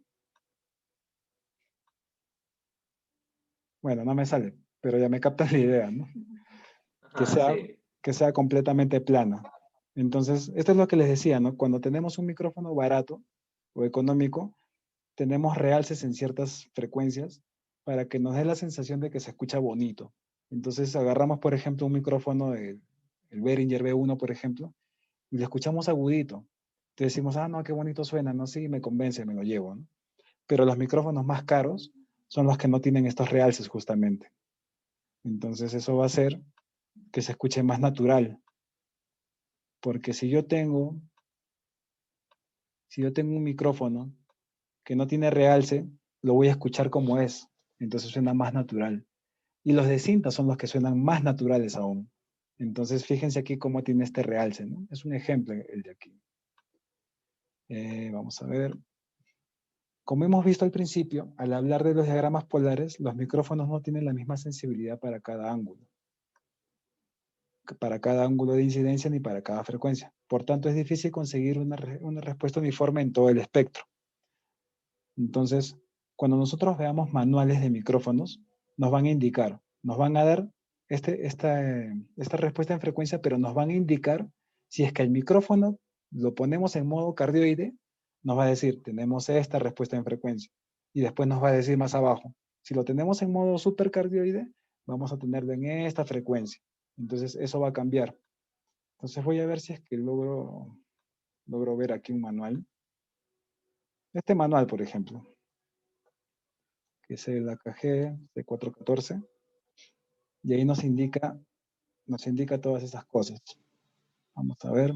Bueno, no me sale, pero ya me captan la idea, ¿no? Sí. Que sea completamente plana. Entonces, esto es lo que les decía, ¿no? Cuando tenemos un micrófono barato o económico, tenemos realces en ciertas frecuencias para que nos dé la sensación de que se escucha bonito. Entonces, agarramos, por ejemplo, un micrófono, el Behringer B1, por ejemplo, y lo escuchamos agudito. Entonces decimos, ah, no, qué bonito suena, no, sí, me convence, me lo llevo, ¿no? Pero los micrófonos más caros son los que no tienen estos realces justamente. Entonces eso va a hacer que se escuche más natural. Porque si yo tengo un micrófono que no tiene realce, lo voy a escuchar como es. Entonces suena más natural. Y los de cinta son los que suenan más naturales aún. Entonces fíjense aquí cómo tiene este realce, ¿no? Es un ejemplo el de aquí. Vamos a ver. Como hemos visto al principio, al hablar de los diagramas polares, los micrófonos no tienen la misma sensibilidad para cada ángulo de incidencia ni para cada frecuencia. Por tanto, es difícil conseguir una respuesta uniforme en todo el espectro. Entonces, cuando nosotros veamos manuales de micrófonos, nos van a indicar, nos van a dar esta respuesta en frecuencia, pero nos van a indicar si es que el micrófono lo ponemos en modo cardioide, nos va a decir, tenemos esta respuesta en frecuencia. Y después nos va a decir más abajo, si lo tenemos en modo supercardioide, vamos a tenerlo en esta frecuencia. Entonces, eso va a cambiar. Entonces, voy a ver si es que logro ver aquí un manual. Este manual, por ejemplo, que es el AKG C414, y ahí nos indica todas esas cosas. Vamos a ver.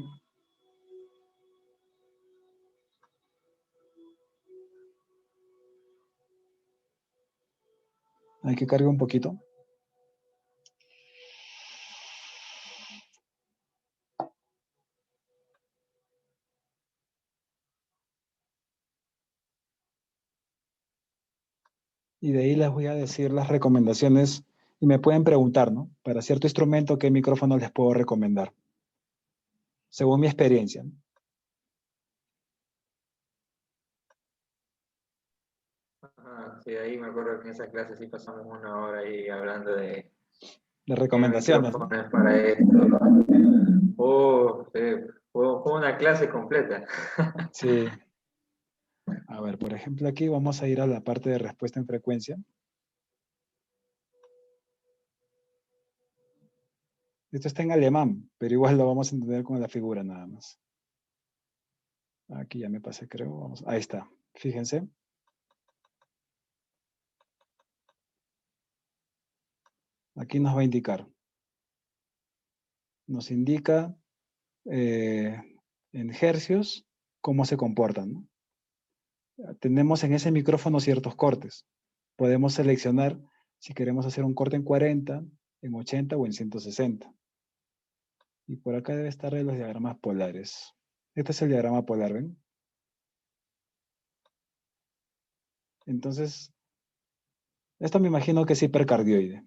Hay que cargar un poquito. Y de ahí les voy a decir las recomendaciones y me pueden preguntar, ¿no? Para cierto instrumento, ¿qué micrófono les puedo recomendar? Según mi experiencia. Sí, ahí me acuerdo que en esa clase sí pasamos una hora ahí hablando de Las qué recomendaciones, ¿no? micrófono es para esto. Sí, fue una clase completa. Sí. A ver, por ejemplo, aquí vamos a ir a la parte de respuesta en frecuencia. Esto está en alemán, pero igual lo vamos a entender con la figura nada más. Aquí ya me pasé, creo. Ahí está. Fíjense. Aquí nos va a indicar. Nos indica en hercios cómo se comportan, ¿no? Tenemos en ese micrófono ciertos cortes. Podemos seleccionar si queremos hacer un corte en 40, en 80 o en 160. Y por acá debe estar los diagramas polares. Este es el diagrama polar, ¿ven? Entonces, esto me imagino que es hipercardioide.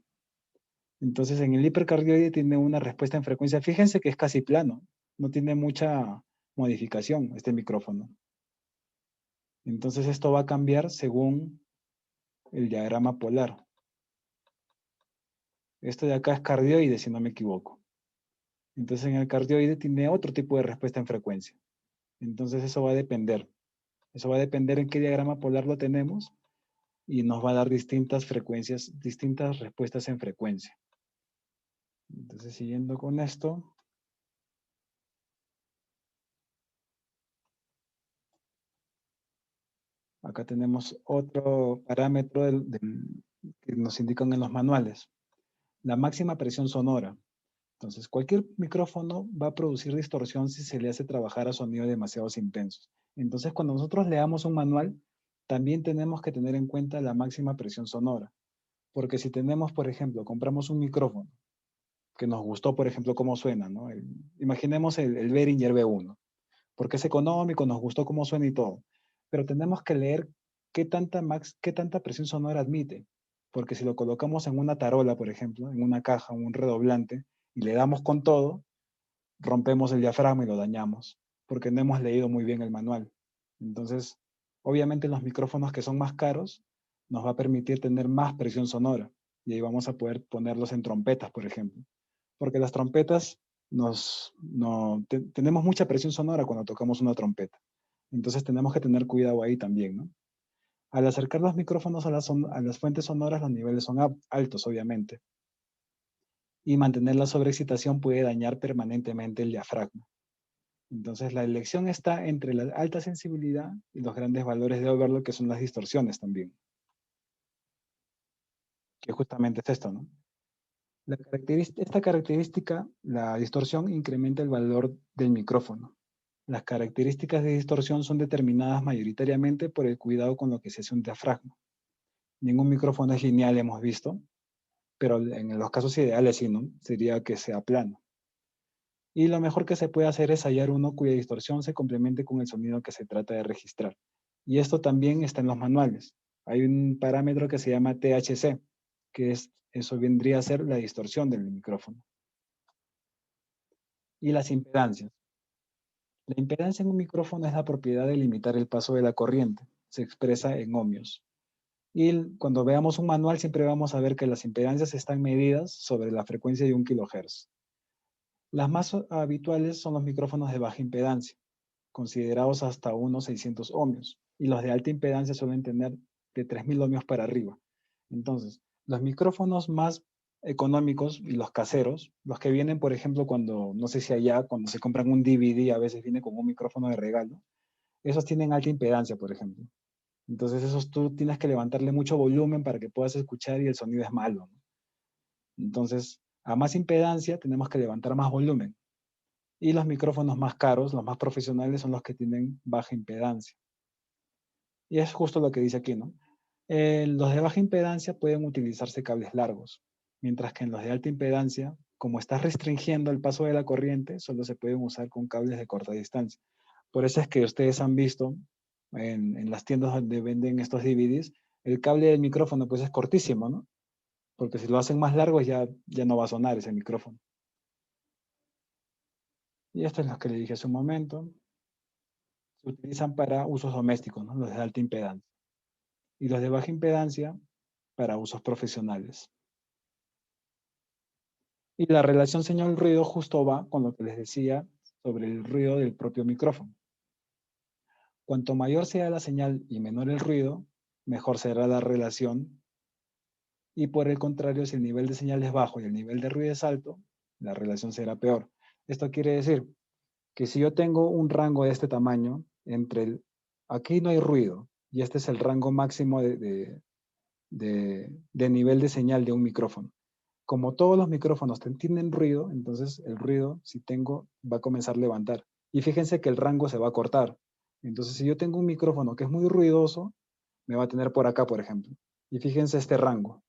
Entonces, en el hipercardioide tiene una respuesta en frecuencia. Fíjense que es casi plano. No tiene mucha modificación este micrófono. Entonces, esto va a cambiar según el diagrama polar. Esto de acá es cardioide, si no me equivoco. Entonces, en el cardioide tiene otro tipo de respuesta en frecuencia. Entonces, eso va a depender. Eso va a depender en qué diagrama polar lo tenemos y nos va a dar distintas frecuencias, distintas respuestas en frecuencia. Entonces, siguiendo con esto, acá tenemos otro parámetro que nos indican en los manuales, la máxima presión sonora. Entonces, cualquier micrófono va a producir distorsión si se le hace trabajar a sonidos demasiado intensos. Entonces, cuando nosotros leamos un manual, también tenemos que tener en cuenta la máxima presión sonora. Porque si tenemos, por ejemplo, compramos un micrófono que nos gustó, por ejemplo, cómo suena, ¿no? Imaginemos el Behringer B1, porque es económico, nos gustó cómo suena y todo. Pero tenemos que leer qué tanta presión sonora admite. Porque si lo colocamos en una tarola, por ejemplo, en una caja, un redoblante, y le damos con todo, rompemos el diafragma y lo dañamos, porque no hemos leído muy bien el manual. Entonces, obviamente los micrófonos que son más caros nos va a permitir tener más presión sonora, y ahí vamos a poder ponerlos en trompetas, por ejemplo. Porque las trompetas tenemos mucha presión sonora cuando tocamos una trompeta. Entonces tenemos que tener cuidado ahí también, ¿no? Al acercar los micrófonos a las fuentes sonoras, los niveles son altos, obviamente. Y mantener la sobreexcitación puede dañar permanentemente el diafragma. Entonces la elección está entre la alta sensibilidad y los grandes valores de overload, que son las distorsiones también. Que justamente es esto, ¿no? Esta característica, la distorsión, incrementa el valor del micrófono. Las características de distorsión son determinadas mayoritariamente por el cuidado con lo que se hace un diafragma. Ningún micrófono es lineal, hemos visto, pero en los casos ideales sí, ¿no? Sería que sea plano. Y lo mejor que se puede hacer es hallar uno cuya distorsión se complemente con el sonido que se trata de registrar. Y esto también está en los manuales. Hay un parámetro que se llama THC, eso vendría a ser la distorsión del micrófono. Y las impedancias. La impedancia en un micrófono es la propiedad de limitar el paso de la corriente. Se expresa en ohmios. Y cuando veamos un manual siempre vamos a ver que las impedancias están medidas sobre la frecuencia de 1 kHz. Las más habituales son los micrófonos de baja impedancia, considerados hasta unos 600 ohmios, y los de alta impedancia suelen tener de 3000 ohmios para arriba. Entonces, los micrófonos más económicos y los caseros, los que vienen, por ejemplo, cuando, no sé si allá, cuando se compran un DVD, a veces viene con un micrófono de regalo, esos tienen alta impedancia, por ejemplo. Entonces, esos tú tienes que levantarle mucho volumen para que puedas escuchar y el sonido es malo, ¿no? Entonces, a más impedancia tenemos que levantar más volumen. Y los micrófonos más caros, los más profesionales, son los que tienen baja impedancia. Y es justo lo que dice aquí, ¿no? Los de baja impedancia pueden utilizarse cables largos, mientras que en los de alta impedancia, como estás restringiendo el paso de la corriente, solo se pueden usar con cables de corta distancia. Por eso es que ustedes han visto en las tiendas donde venden estos DVDs, el cable del micrófono pues es cortísimo, ¿no? Porque si lo hacen más largo ya no va a sonar ese micrófono. Y esto es lo que le dije hace un momento. Se utilizan para usos domésticos, ¿no? Los de alta impedancia. Y los de baja impedancia para usos profesionales. Y la relación señal-ruido justo va con lo que les decía sobre el ruido del propio micrófono. Cuanto mayor sea la señal y menor el ruido, mejor será la relación. Y por el contrario, si el nivel de señal es bajo y el nivel de ruido es alto, la relación será peor. Esto quiere decir que si yo tengo un rango de este tamaño, aquí no hay ruido, y este es el rango máximo de nivel de señal de un micrófono. Como todos los micrófonos tienen ruido, entonces el ruido, si tengo, va a comenzar a levantar. Y fíjense que el rango se va a cortar. Entonces, si yo tengo un micrófono que es muy ruidoso, me va a tener por acá, por ejemplo. Y fíjense este rango,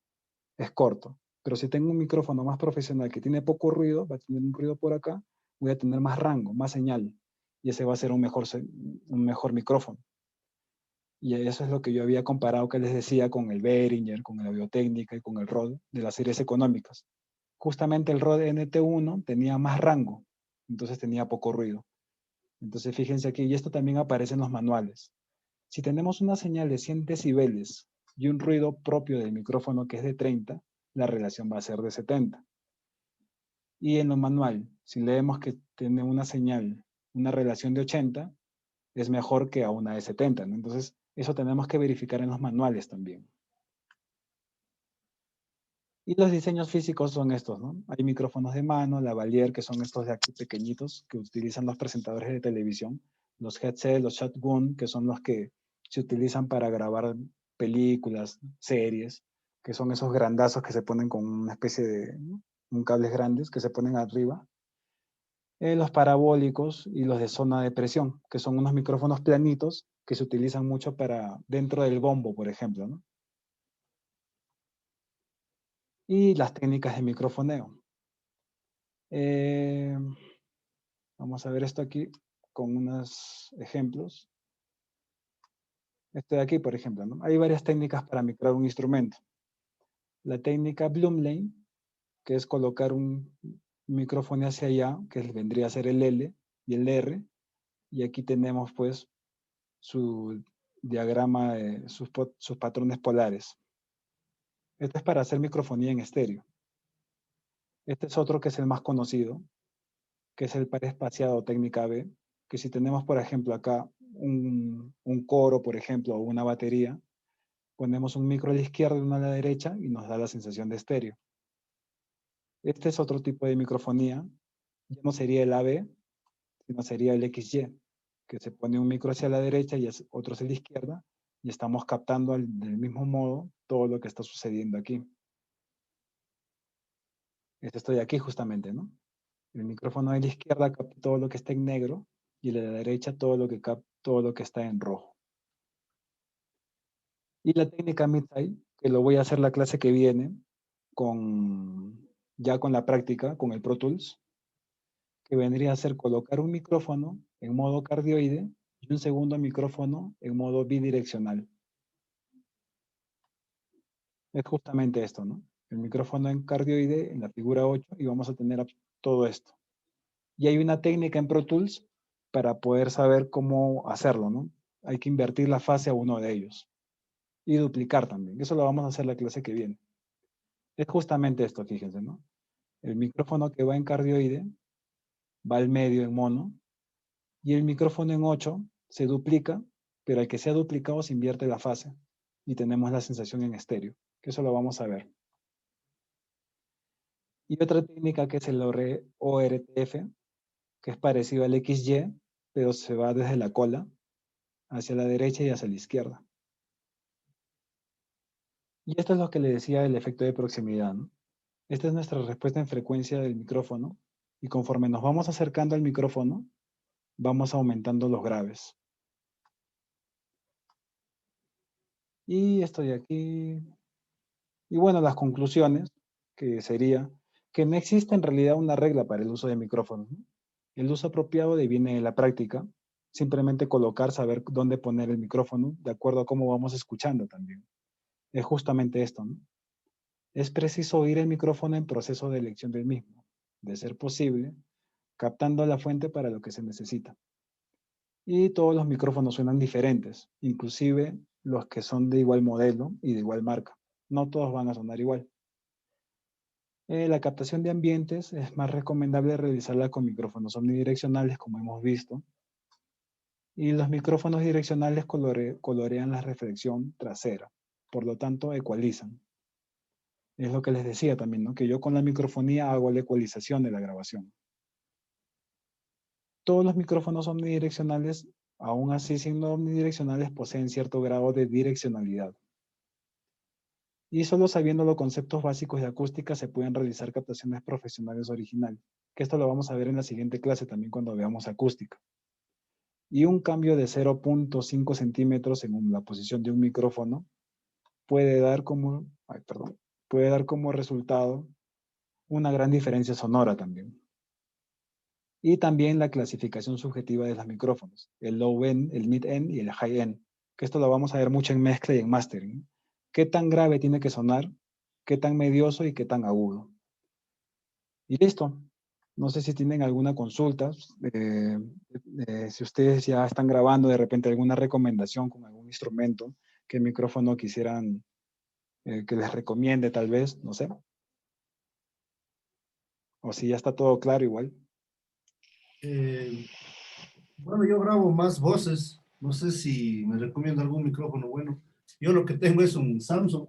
es corto. Pero si tengo un micrófono más profesional que tiene poco ruido, va a tener un ruido por acá voy a tener más rango, más señal, y ese va a ser un mejor micrófono. Y eso es lo que yo había comparado, que les decía, con el Behringer, con el Audio-Técnica y con el Rode de las series económicas. Justamente el Rode NT1 tenía más rango, entonces tenía poco ruido. Entonces fíjense aquí, y esto también aparece en los manuales. Si tenemos una señal de 100 decibeles y un ruido propio del micrófono que es de 30, la relación va a ser de 70. Y en lo manual, si leemos que tiene una señal, una relación de 80, es mejor que a una de 70, ¿no? Entonces, eso tenemos que verificar en los manuales también. Y los diseños físicos son estos, ¿no? Hay micrófonos de mano, lavalier, que son estos de aquí pequeñitos que utilizan los presentadores de televisión, los headset, los shotgun, que son los que se utilizan para grabar películas, series, que son esos grandazos que se ponen con una especie de, ¿no?, un cables grandes que se ponen arriba. Los parabólicos y los de zona de presión, que son unos micrófonos planitos que se utilizan mucho para dentro del bombo, por ejemplo, ¿no? Y las técnicas de microfoneo. Vamos a ver esto aquí con unos ejemplos. Este de aquí, por ejemplo, ¿no? Hay varias técnicas para micrar un instrumento. La técnica Blumlein, que es colocar un micrófono hacia allá, que vendría a ser el L y el R, y aquí tenemos pues su diagrama de sus patrones polares. Este es para hacer microfonía en estéreo. Este es otro que es el más conocido, que es el par espaciado técnica B, que si tenemos, por ejemplo, acá un coro, por ejemplo, o una batería, ponemos un micro a la izquierda y uno a la derecha y nos da la sensación de estéreo. Este es otro tipo de microfonía, ya no sería el AB, sino sería el XY, que se pone un micro hacia la derecha y otro hacia la izquierda, y estamos captando del mismo modo todo lo que está sucediendo aquí. Estoy aquí justamente, ¿no? El micrófono de la izquierda capta todo lo que está en negro y el de la derecha todo lo que está en rojo. Y la técnica mid-high, que lo voy a hacer la clase que viene, ya con la práctica, con el Pro Tools, que vendría a ser colocar un micrófono en modo cardioide y un segundo micrófono en modo bidireccional. Es justamente esto, ¿no? El micrófono en cardioide en la figura 8 y vamos a tener todo esto. Y hay una técnica en Pro Tools para poder saber cómo hacerlo, ¿no? Hay que invertir la fase a uno de ellos. Y duplicar también. Eso lo vamos a hacer la clase que viene. Es justamente esto, fíjense, ¿no? El micrófono que va en cardioide va al medio en mono y el micrófono en 8 se duplica, pero al que sea duplicado se invierte la fase y tenemos la sensación en estéreo, que eso lo vamos a ver. Y otra técnica que es el ORTF, que es parecido al XY, pero se va desde la cola hacia la derecha y hacia la izquierda. Y esto es lo que le decía el efecto de proximidad, ¿no? Esta es nuestra respuesta en frecuencia del micrófono y conforme nos vamos acercando al micrófono, vamos aumentando los graves. Y estoy aquí. Y bueno, las conclusiones, que sería que no existe en realidad una regla para el uso de micrófonos, ¿no? El uso apropiado viene de la práctica, simplemente colocar, saber dónde poner el micrófono, de acuerdo a cómo vamos escuchando también. Es justamente esto, ¿no? Es preciso oír el micrófono en proceso de elección del mismo, de ser posible, captando la fuente para lo que se necesita. Y todos los micrófonos suenan diferentes, inclusive los que son de igual modelo y de igual marca. No todos van a sonar igual. La captación de ambientes es más recomendable realizarla con micrófonos omnidireccionales, como hemos visto. Y los micrófonos direccionales colorean la reflexión trasera, por lo tanto ecualizan. Es lo que les decía también, ¿no? Que yo con la microfonía hago la ecualización de la grabación. Todos los micrófonos omnidireccionales, aún así siendo omnidireccionales, poseen cierto grado de direccionalidad. Y solo sabiendo los conceptos básicos de acústica se pueden realizar captaciones profesionales originales, que esto lo vamos a ver en la siguiente clase también cuando veamos acústica. Y un cambio de 0.5 centímetros en la posición de un micrófono puede dar como resultado una gran diferencia sonora también. Y también la clasificación subjetiva de los micrófonos, el low end, el mid end y el high end, que esto lo vamos a ver mucho en mezcla y en mastering. ¿Qué tan grave tiene que sonar? ¿Qué tan medioso y qué tan agudo? Y listo. No sé si tienen alguna consulta, si ustedes ya están grabando de repente alguna recomendación con algún instrumento, qué micrófono quisieran que les recomiende tal vez, no sé. O si ya está todo claro igual. Bueno, yo grabo más voces. No sé si me recomiendo algún micrófono bueno. Yo lo que tengo es un Samsung.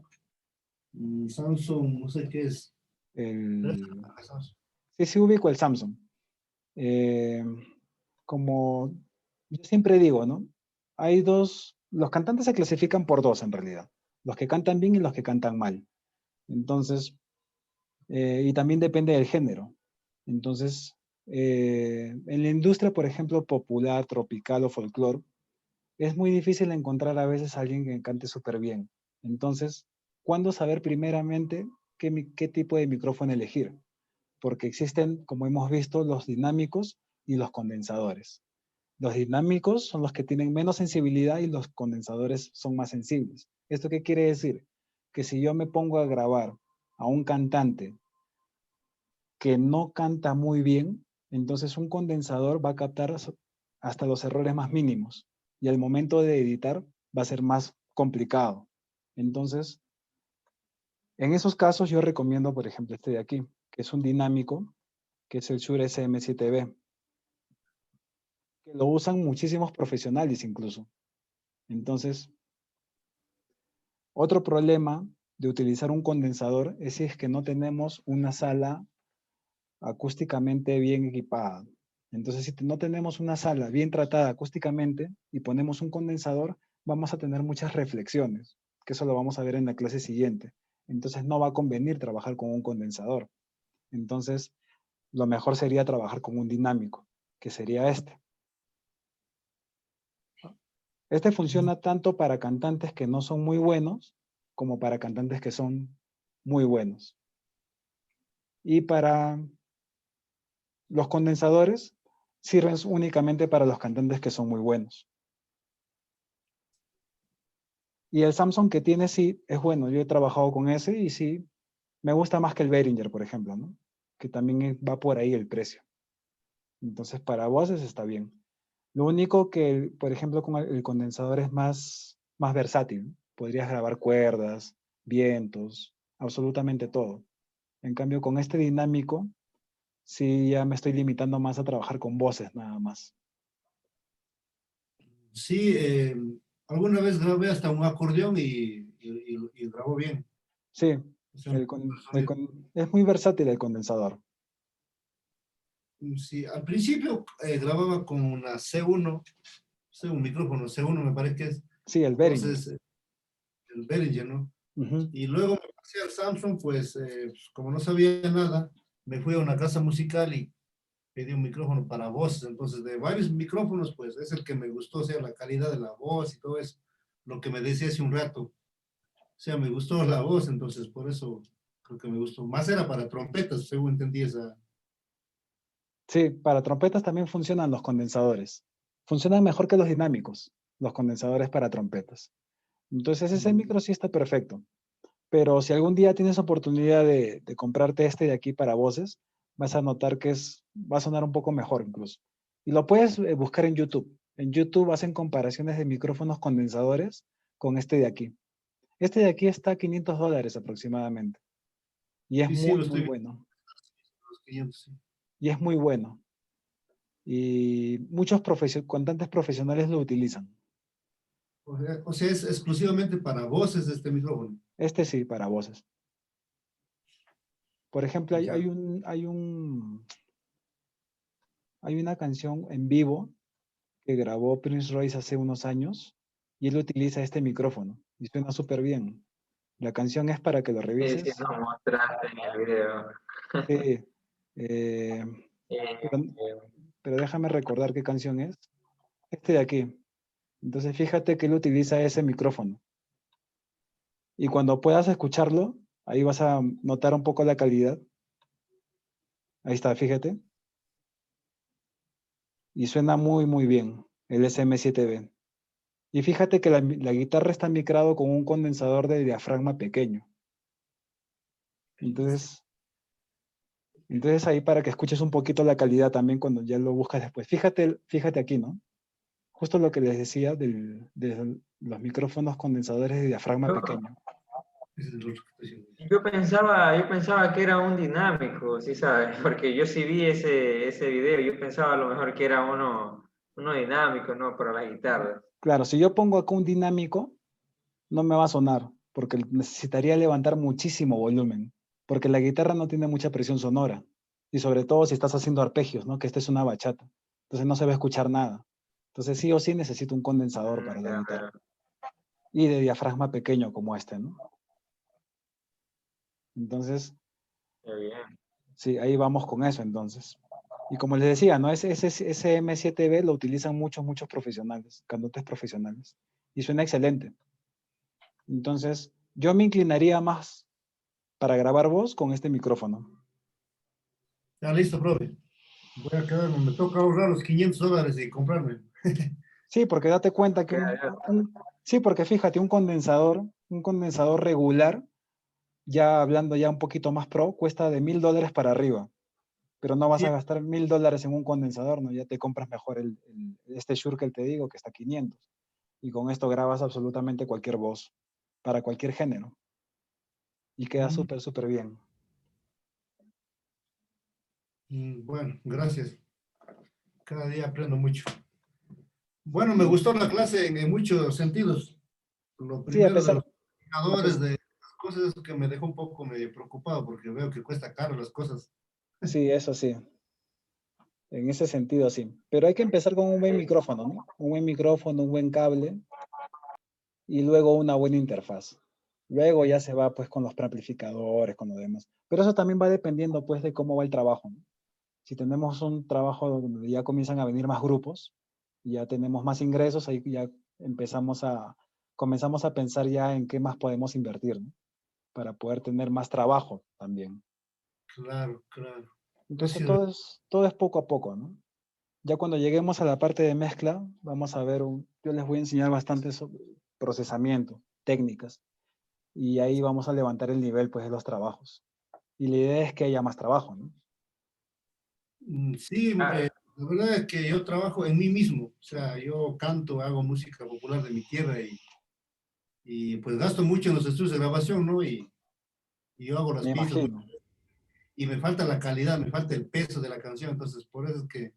Un Samsung, no sé qué es. El... Sí, sí ubico el Samsung. Eh, como yo siempre digo, ¿no? Hay dos, los cantantes se clasifican por dos en realidad. Los que cantan bien y los que cantan mal. Entonces, y también depende del género. Entonces, en la industria, por ejemplo, popular, tropical o folclore, es muy difícil encontrar a veces a alguien que cante súper bien. Entonces, ¿cuándo saber primeramente qué tipo de micrófono elegir? Porque existen, como hemos visto, los dinámicos y los condensadores. Los dinámicos son los que tienen menos sensibilidad y los condensadores son más sensibles. ¿Esto qué quiere decir? Que si yo me pongo a grabar a un cantante que no canta muy bien, entonces un condensador va a captar hasta los errores más mínimos y al momento de editar va a ser más complicado. Entonces, en esos casos yo recomiendo, por ejemplo, este de aquí, que es un dinámico, que es el Shure SM7B, que lo usan muchísimos profesionales incluso. Entonces, otro problema de utilizar un condensador es si es que no tenemos una sala acústicamente bien equipada. Entonces, si no tenemos una sala bien tratada acústicamente y ponemos un condensador, vamos a tener muchas reflexiones, que eso lo vamos a ver en la clase siguiente. Entonces, no va a convenir trabajar con un condensador. Entonces, lo mejor sería trabajar con un dinámico, que sería este. Este funciona tanto para cantantes que no son muy buenos, como para cantantes que son muy buenos. Y para los condensadores, sirven únicamente para los cantantes que son muy buenos. Y el Samsung que tiene sí es bueno. Yo he trabajado con ese y sí me gusta más que el Behringer, por ejemplo, ¿no? Que también va por ahí el precio. Entonces para voces está bien. Lo único que, por ejemplo, con el condensador es más versátil, ¿no? Podrías grabar cuerdas, vientos, absolutamente todo. En cambio, con este dinámico, sí ya me estoy limitando más a trabajar con voces nada más. Sí, alguna vez grabé hasta un acordeón y grabó bien. Sí, O sea, es muy versátil el condensador. sí, al principio grababa con una C1, un micrófono C1 me parece que es. Sí, el Behringer. Entonces, el Behringer, ¿no? Ujú. Y luego me pasé al Samsung, pues como no sabía nada, me fui a una casa musical y pedí un micrófono para voces. Entonces, de varios micrófonos, pues es el que me gustó, o sea, la calidad de la voz y todo eso. Lo que me decía hace un rato. O sea, me gustó la voz, entonces por eso creo que me gustó. Más era para trompetas, según entendí esa. Sí, para trompetas también funcionan los condensadores. Funcionan mejor que los dinámicos, los condensadores para trompetas. Entonces ese micro sí está perfecto. Pero si algún día tienes oportunidad de comprarte este de aquí para voces, vas a notar que va a sonar un poco mejor incluso. Y lo puedes buscar en YouTube. En YouTube hacen comparaciones de micrófonos condensadores con este de aquí. Este de aquí está a $500 aproximadamente. Y es Sí, sí, muy, lo muy estoy viendo, bueno. los 500, sí. Y es muy bueno. Y muchos cantantes profesionales lo utilizan. O sea, es exclusivamente para voces este micrófono. Este sí, para voces. Por ejemplo, Ya. hay una canción en vivo que grabó Prince Royce hace unos años y él utiliza este micrófono y suena súper bien. La canción es para que lo Sí, sí, revises. nos mostraste en el video. Sí, eh, pero, Eh, pero déjame recordar qué canción es. Este de aquí. Entonces fíjate que él utiliza ese micrófono. Y cuando puedas escucharlo, ahí vas a notar un poco la calidad. Ahí está, fíjate. y suena muy, muy bien el SM7B. Y fíjate que la guitarra está micrado con un condensador de diafragma pequeño. Entonces ahí para que escuches un poquito la calidad también cuando ya lo buscas después. Fíjate aquí, ¿no? Justo lo que les decía de los micrófonos condensadores de diafragma Yo, pequeño. Ese es el otro que estoy diciendo. yo pensaba que era un dinámico, ¿sí sabes? Porque yo sí vi ese video, yo pensaba a lo mejor que era uno dinámico, ¿no? Para la guitarra. Claro, si yo pongo acá un dinámico, no me va a sonar, porque necesitaría levantar muchísimo volumen, porque la guitarra no tiene mucha presión sonora, y sobre todo si estás haciendo arpegios, ¿no? Que esta es una bachata, entonces no se va a escuchar nada. Entonces sí o sí necesito un condensador para la Ya, guitarra, ya. y de diafragma pequeño como este, ¿no? Entonces, Qué bien. sí, ahí vamos con eso entonces. Y como les decía, ¿no? Ese M7B lo utilizan muchos profesionales, cantantes profesionales, y suena excelente. Entonces, yo me inclinaría más para grabar voz con este micrófono. Ya listo, profe. Voy a quedarme, me toca ahorrar los $500 y comprarme. Sí, porque date cuenta que Ya, ya. sí, porque fíjate, un condensador regular, ya hablando ya un poquito más pro, cuesta de $1000 para arriba, pero no vas Sí, a gastar $1000 en un condensador, ¿no? Ya te compras mejor este Shure que te digo, que está a 500, y con esto grabas absolutamente cualquier voz, para cualquier género, y queda mm, súper bien. bueno, gracias. Cada día aprendo mucho. Bueno, me gustó la clase en muchos sentidos. Lo Sí, primero de los a indicadores pes- de las cosas es que me dejó un poco medio preocupado porque veo que cuesta caro las cosas. sí, eso sí. En ese sentido, sí. Pero hay que empezar con un buen micrófono, ¿no? Un buen micrófono, un buen cable y luego una buena interfaz. Luego ya se va pues con los preamplificadores, con lo demás. Pero eso también va dependiendo pues de cómo va el trabajo, ¿no? Si tenemos un trabajo donde ya comienzan a venir más grupos, ya tenemos más ingresos, ahí ya comenzamos a pensar ya en qué más podemos invertir, ¿no? Para poder tener más trabajo también. Claro, claro. Entonces Gracias. todo es poco a poco, ¿no? Ya cuando lleguemos a la parte de mezcla, vamos a ver, yo les voy a enseñar bastante sobre procesamiento, técnicas, y ahí vamos a levantar el nivel pues, de los trabajos. Y la idea es que haya más trabajo, ¿no? Sí, Ah, la verdad es que yo trabajo en mí mismo. O sea, yo canto, hago música popular de mi tierra y pues gasto mucho en los estudios de grabación, ¿no? Y yo hago las Me pistas imagino. y me falta la calidad, me falta el peso de la canción. Entonces, por eso es que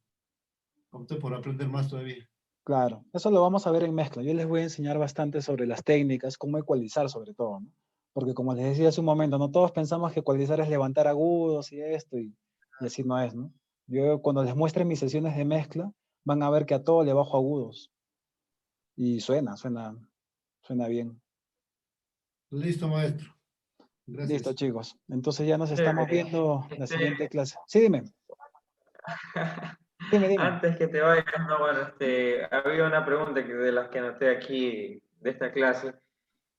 opté por aprender más todavía. Claro, eso lo vamos a ver en mezcla. Yo les voy a enseñar bastante sobre las técnicas, cómo ecualizar sobre todo, ¿no? Porque como les decía hace un momento, no todos pensamos que ecualizar es levantar agudos y esto, y así no es, ¿no? Yo cuando les muestre mis sesiones de mezcla, van a ver que a todo le bajo agudos y suena bien. Listo, maestro. Listo, Gracias. chicos. Entonces ya nos estamos chévere. viendo la Este, siguiente clase. Sí, dime. Antes que te vayas, no, bueno, había una pregunta de las que anoté aquí de esta clase,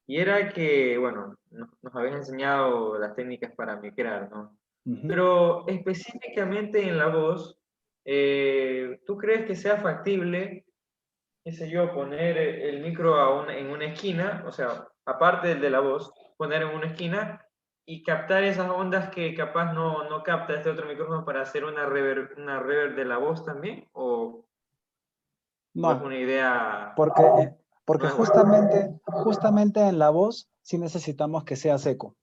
y era que, bueno, nos habías enseñado las técnicas para micrar, ¿no? Ujú. Pero específicamente en la voz, ¿tú crees que sea factible, qué sé yo, poner el micro en una esquina, o sea, aparte del de la voz, poner en una esquina y captar esas ondas que capaz no capta este otro micrófono para hacer una reverb de la voz también? ¿O es No, una idea, porque no es buena? justamente en la voz sí necesitamos que sea seco.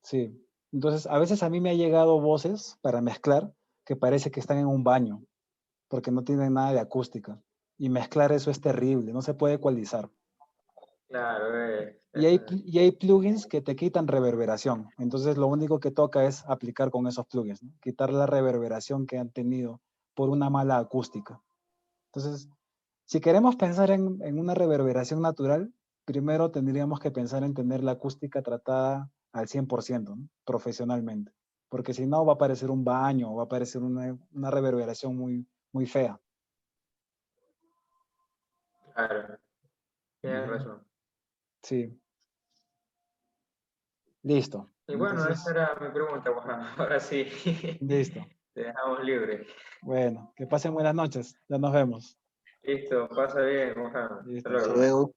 Sí. Entonces, a veces a mí me ha llegado voces para mezclar que parece que están en un baño, porque no tienen nada de acústica. Y mezclar eso es terrible, no se puede ecualizar. Claro, Y hay plugins que te quitan reverberación. Entonces lo único que toca es aplicar con esos plugins, ¿no? Quitar la reverberación que han tenido por una mala acústica. Entonces, si queremos pensar en una reverberación natural, primero tendríamos que pensar en tener la acústica tratada al 100%, ¿no? Profesionalmente. Porque si no, va a parecer un baño, va a parecer una reverberación muy fea. claro, tienes Ujú. razón. Sí, listo. Y bueno, esa Entonces, era mi pregunta, bueno, ahora sí. listo. Te dejamos libre. Bueno, que pasen buenas noches. Ya nos vemos. Listo, pasa bien, Mohamed. Listo. Hasta Hasta luego. luego.